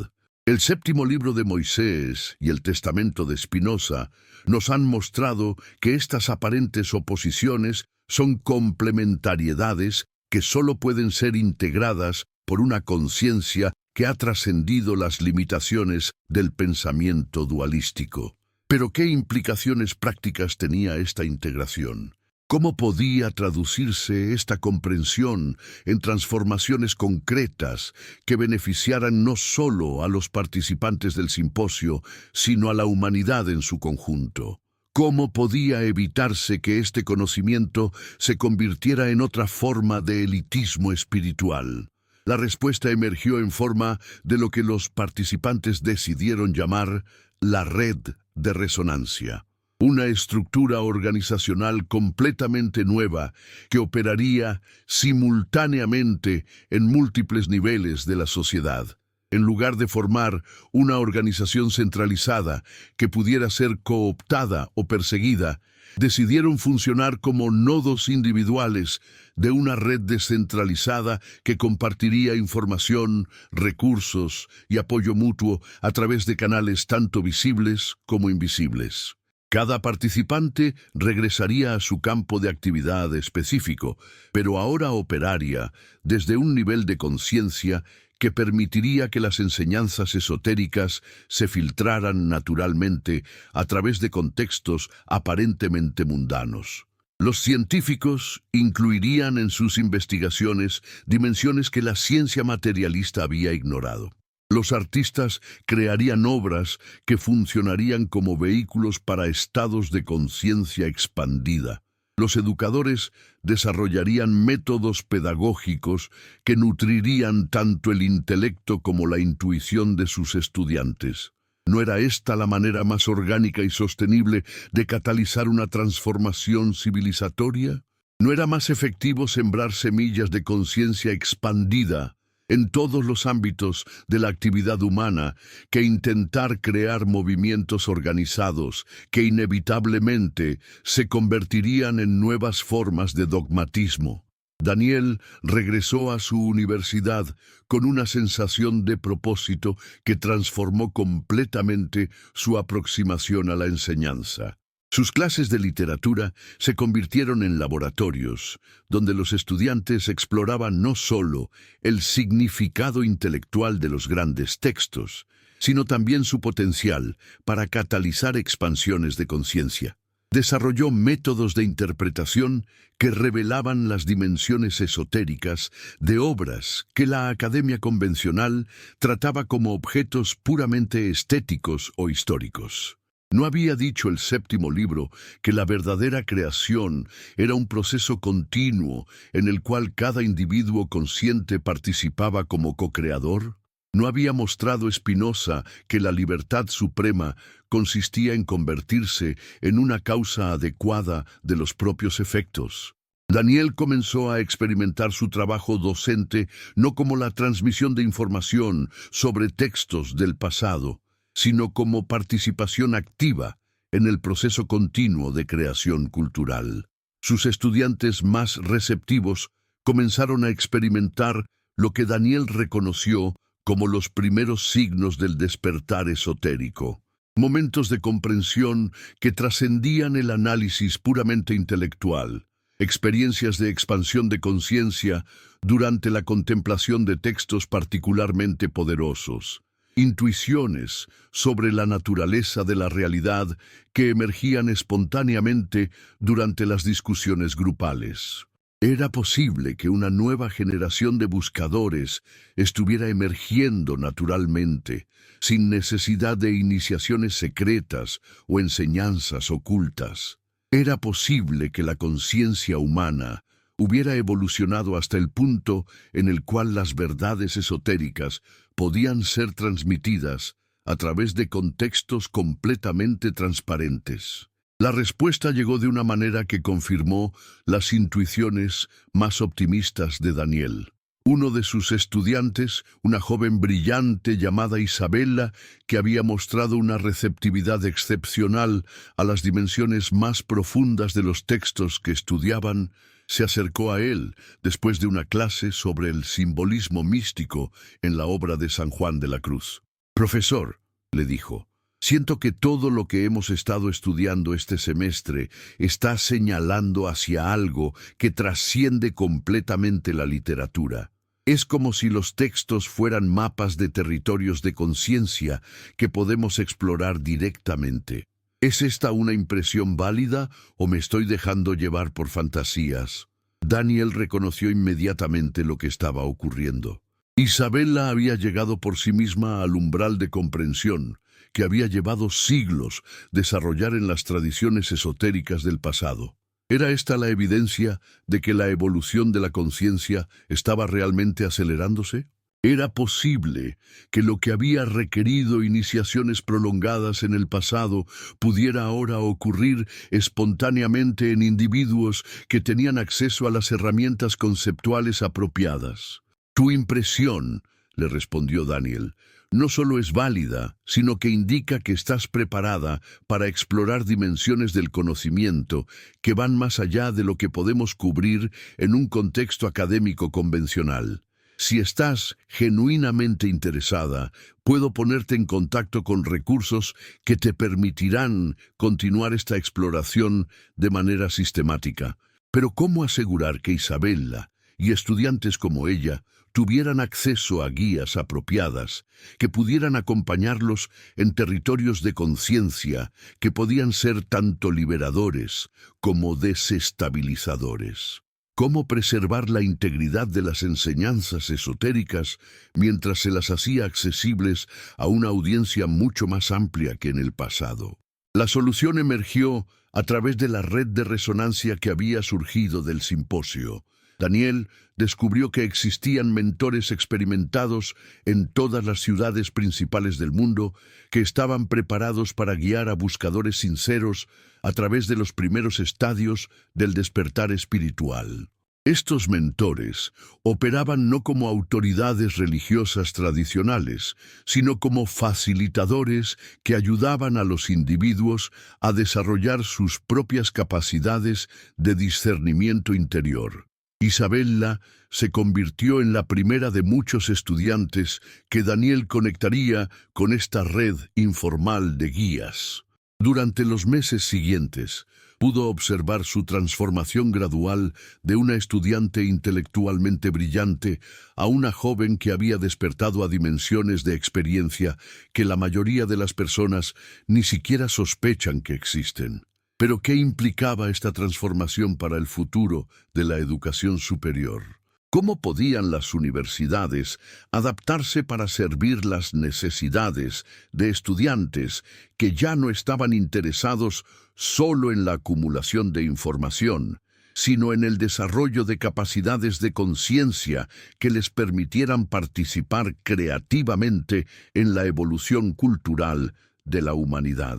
El séptimo libro de Moisés y el testamento de Spinoza nos han mostrado que estas aparentes oposiciones son complementariedades que solo pueden ser integradas por una conciencia que ha trascendido las limitaciones del pensamiento dualístico. Pero ¿qué implicaciones prácticas tenía esta integración? ¿Cómo podía traducirse esta comprensión en transformaciones concretas que beneficiaran no solo a los participantes del simposio, sino a la humanidad en su conjunto? ¿Cómo podía evitarse que este conocimiento se convirtiera en otra forma de elitismo espiritual? La respuesta emergió en forma de lo que los participantes decidieron llamar la red de resonancia. Una estructura organizacional completamente nueva que operaría simultáneamente en múltiples niveles de la sociedad. En lugar de formar una organización centralizada que pudiera ser cooptada o perseguida, decidieron funcionar como nodos individuales de una red descentralizada que compartiría información, recursos y apoyo mutuo a través de canales tanto visibles como invisibles. Cada participante regresaría a su campo de actividad específico, pero ahora operaría desde un nivel de conciencia que permitiría que las enseñanzas esotéricas se filtraran naturalmente a través de contextos aparentemente mundanos. Los científicos incluirían en sus investigaciones dimensiones que la ciencia materialista había ignorado. Los artistas crearían obras que funcionarían como vehículos para estados de conciencia expandida. Los educadores desarrollarían métodos pedagógicos que nutrirían tanto el intelecto como la intuición de sus estudiantes. ¿No era esta la manera más orgánica y sostenible de catalizar una transformación civilizatoria? ¿No era más efectivo sembrar semillas de conciencia expandida en todos los ámbitos de la actividad humana que intentar crear movimientos organizados que inevitablemente se convertirían en nuevas formas de dogmatismo? Daniel regresó a su universidad con una sensación de propósito que transformó completamente su aproximación a la enseñanza. Sus clases de literatura se convirtieron en laboratorios, donde los estudiantes exploraban no solo el significado intelectual de los grandes textos, sino también su potencial para catalizar expansiones de conciencia. Desarrolló métodos de interpretación que revelaban las dimensiones esotéricas de obras que la academia convencional trataba como objetos puramente estéticos o históricos. ¿No había dicho el séptimo libro que la verdadera creación era un proceso continuo en el cual cada individuo consciente participaba como co-creador? ¿No había mostrado Spinoza que la libertad suprema consistía en convertirse en una causa adecuada de los propios efectos? Daniel comenzó a experimentar su trabajo docente no como la transmisión de información sobre textos del pasado, sino como participación activa en el proceso continuo de creación cultural. Sus estudiantes más receptivos comenzaron a experimentar lo que Daniel reconoció como los primeros signos del despertar esotérico, momentos de comprensión que trascendían el análisis puramente intelectual, experiencias de expansión de conciencia durante la contemplación de textos particularmente poderosos, intuiciones sobre la naturaleza de la realidad que emergían espontáneamente durante las discusiones grupales. Era posible que una nueva generación de buscadores estuviera emergiendo naturalmente, sin necesidad de iniciaciones secretas o enseñanzas ocultas. Era posible que la conciencia humana hubiera evolucionado hasta el punto en el cual las verdades esotéricas podían ser transmitidas a través de contextos completamente transparentes. La respuesta llegó de una manera que confirmó las intuiciones más optimistas de Daniel. Uno de sus estudiantes, una joven brillante llamada Isabella, que había mostrado una receptividad excepcional a las dimensiones más profundas de los textos que estudiaban, se acercó a él después de una clase sobre el simbolismo místico en la obra de San Juan de la Cruz. «Profesor», le dijo, «siento que todo lo que hemos estado estudiando este semestre está señalando hacia algo que trasciende completamente la literatura. Es como si los textos fueran mapas de territorios de conciencia que podemos explorar directamente. ¿Es esta una impresión válida o me estoy dejando llevar por fantasías?» Daniel reconoció inmediatamente lo que estaba ocurriendo. Isabella había llegado por sí misma al umbral de comprensión que había llevado siglos desarrollar en las tradiciones esotéricas del pasado. ¿Era esta la evidencia de que la evolución de la conciencia estaba realmente acelerándose? ¿Era posible que lo que había requerido iniciaciones prolongadas en el pasado pudiera ahora ocurrir espontáneamente en individuos que tenían acceso a las herramientas conceptuales apropiadas? «Tu impresión», le respondió Daniel, «no solo es válida, sino que indica que estás preparada para explorar dimensiones del conocimiento que van más allá de lo que podemos cubrir en un contexto académico convencional. Si estás genuinamente interesada, puedo ponerte en contacto con recursos que te permitirán continuar esta exploración de manera sistemática. Pero ¿cómo asegurar que Isabella y estudiantes como ella tuvieran acceso a guías apropiadas que pudieran acompañarlos en territorios de conciencia que podían ser tanto liberadores como desestabilizadores? ¿Cómo preservar la integridad de las enseñanzas esotéricas mientras se las hacía accesibles a una audiencia mucho más amplia que en el pasado? La solución emergió a través de la red de resonancia que había surgido del simposio. Daniel descubrió que existían mentores experimentados en todas las ciudades principales del mundo que estaban preparados para guiar a buscadores sinceros a través de los primeros estadios del despertar espiritual. Estos mentores operaban no como autoridades religiosas tradicionales, sino como facilitadores que ayudaban a los individuos a desarrollar sus propias capacidades de discernimiento interior. Isabella se convirtió en la primera de muchos estudiantes que Daniel conectaría con esta red informal de guías. Durante los meses siguientes, pudo observar su transformación gradual de una estudiante intelectualmente brillante a una joven que había despertado a dimensiones de experiencia que la mayoría de las personas ni siquiera sospechan que existen. Pero ¿qué implicaba esta transformación para el futuro de la educación superior? ¿Cómo podían las universidades adaptarse para servir las necesidades de estudiantes que ya no estaban interesados solo en la acumulación de información, sino en el desarrollo de capacidades de conciencia que les permitieran participar creativamente en la evolución cultural de la humanidad?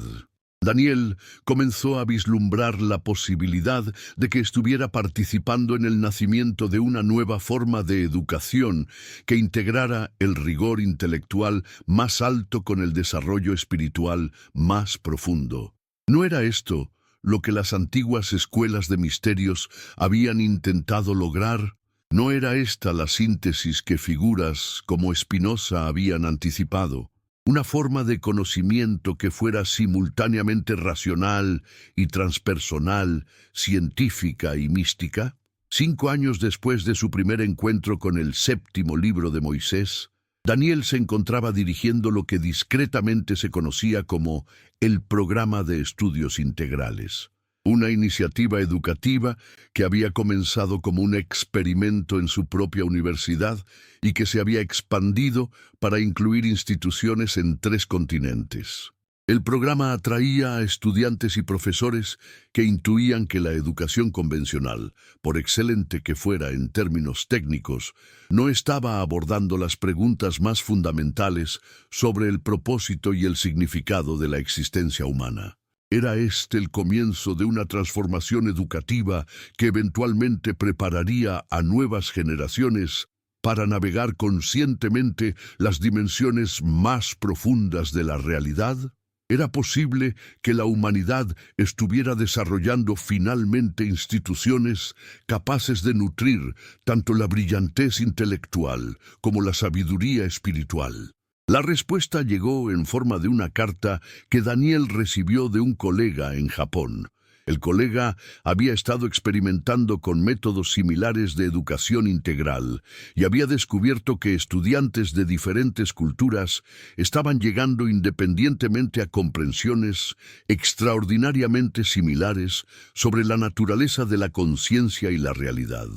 Daniel comenzó a vislumbrar la posibilidad de que estuviera participando en el nacimiento de una nueva forma de educación que integrara el rigor intelectual más alto con el desarrollo espiritual más profundo. ¿No era esto lo que las antiguas escuelas de misterios habían intentado lograr? ¿No era esta la síntesis que figuras como Spinoza habían anticipado? Una forma de conocimiento que fuera simultáneamente racional y transpersonal, científica y mística. 5 años después de su primer encuentro con el séptimo libro de Moisés, Daniel se encontraba dirigiendo lo que discretamente se conocía como el Programa de Estudios Integrales. una iniciativa educativa que había comenzado como un experimento en su propia universidad y que se había expandido para incluir instituciones en 3 continentes. El programa atraía a estudiantes y profesores que intuían que la educación convencional, por excelente que fuera en términos técnicos, no estaba abordando las preguntas más fundamentales sobre el propósito y el significado de la existencia humana. Era este el comienzo de una transformación educativa que eventualmente prepararía a nuevas generaciones para navegar conscientemente las dimensiones más profundas de la realidad. ¿Era posible que la humanidad estuviera desarrollando finalmente instituciones capaces de nutrir tanto la brillantez intelectual como la sabiduría espiritual? La respuesta llegó en forma de una carta que Daniel recibió de un colega en Japón. El colega había estado experimentando con métodos similares de educación integral y había descubierto que estudiantes de diferentes culturas estaban llegando independientemente a comprensiones extraordinariamente similares sobre la naturaleza de la conciencia y la realidad.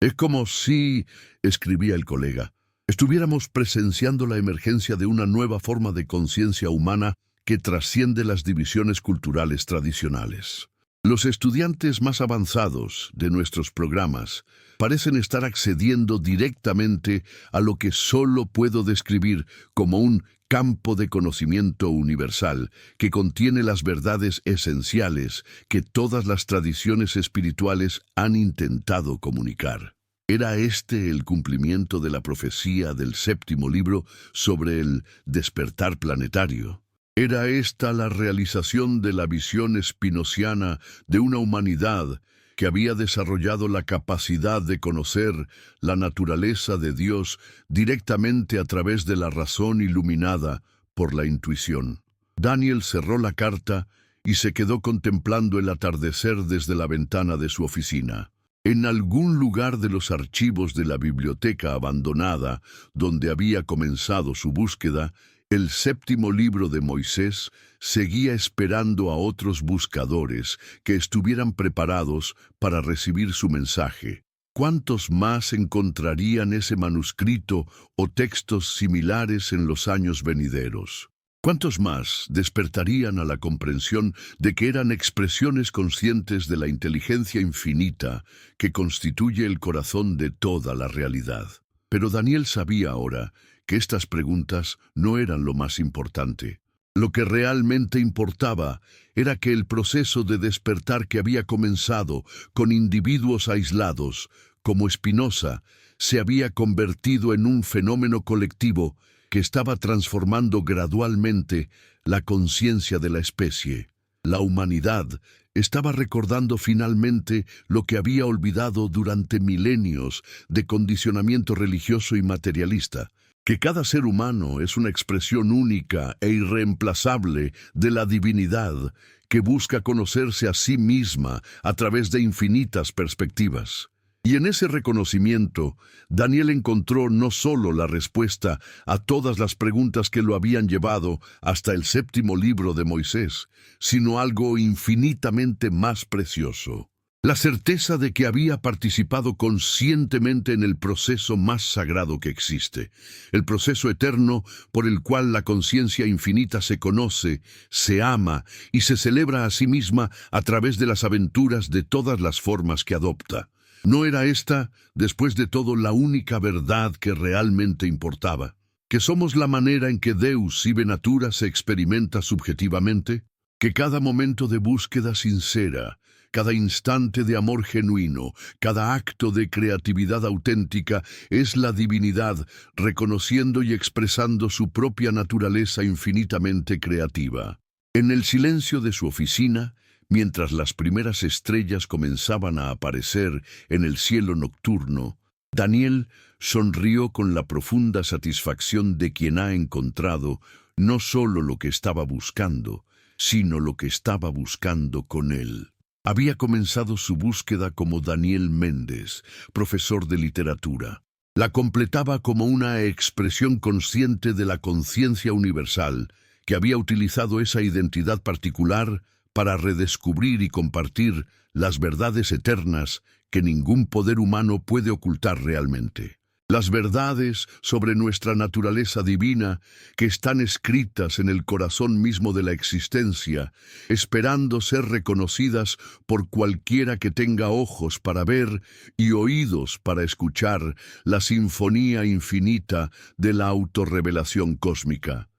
Es como si, escribía el colega, estuviéramos presenciando la emergencia de una nueva forma de conciencia humana que trasciende las divisiones culturales tradicionales. Los estudiantes más avanzados de nuestros programas parecen estar accediendo directamente a lo que solo puedo describir como un campo de conocimiento universal que contiene las verdades esenciales que todas las tradiciones espirituales han intentado comunicar. ¿Era este el cumplimiento de la profecía del 7º libro sobre el despertar planetario? ¿Era esta la realización de la visión spinoziana de una humanidad que había desarrollado la capacidad de conocer la naturaleza de Dios directamente a través de la razón iluminada por la intuición? Daniel cerró la carta y se quedó contemplando el atardecer desde la ventana de su oficina. En algún lugar de los archivos de la biblioteca abandonada, donde había comenzado su búsqueda, el 7º libro de Moisés seguía esperando a otros buscadores que estuvieran preparados para recibir su mensaje. ¿Cuántos más encontrarían ese manuscrito o textos similares en los años venideros? ¿Cuántos más despertarían a la comprensión de que eran expresiones conscientes de la inteligencia infinita que constituye el corazón de toda la realidad? Pero Daniel sabía ahora que estas preguntas no eran lo más importante. Lo que realmente importaba era que el proceso de despertar que había comenzado con individuos aislados, como Spinoza, se había convertido en un fenómeno colectivo que estaba transformando gradualmente la conciencia de la especie. La humanidad estaba recordando finalmente lo que había olvidado durante milenios de condicionamiento religioso y materialista, que cada ser humano es una expresión única e irreemplazable de la divinidad que busca conocerse a sí misma a través de infinitas perspectivas. Y en ese reconocimiento, Daniel encontró no solo la respuesta a todas las preguntas que lo habían llevado hasta el 7º libro de Moisés, sino algo infinitamente más precioso: la certeza de que había participado conscientemente en el proceso más sagrado que existe, el proceso eterno por el cual la conciencia infinita se conoce, se ama y se celebra a sí misma a través de las aventuras de todas las formas que adopta. ¿No era esta, después de todo, la única verdad que realmente importaba? ¿Que somos la manera en que Deus Sive Natura se experimenta subjetivamente? ¿Que cada momento de búsqueda sincera, cada instante de amor genuino, cada acto de creatividad auténtica es la divinidad reconociendo y expresando su propia naturaleza infinitamente creativa? En el silencio de su oficina, mientras las primeras estrellas comenzaban a aparecer en el cielo nocturno, Daniel sonrió con la profunda satisfacción de quien ha encontrado no solo lo que estaba buscando, sino lo que estaba buscando con él. Había comenzado su búsqueda como Daniel Méndez, profesor de literatura. La completaba como una expresión consciente de la conciencia universal que había utilizado esa identidad particular para redescubrir y compartir las verdades eternas que ningún poder humano puede ocultar realmente. Las verdades sobre nuestra naturaleza divina que están escritas en el corazón mismo de la existencia, esperando ser reconocidas por cualquiera que tenga ojos para ver y oídos para escuchar la sinfonía infinita de la autorrevelación cósmica.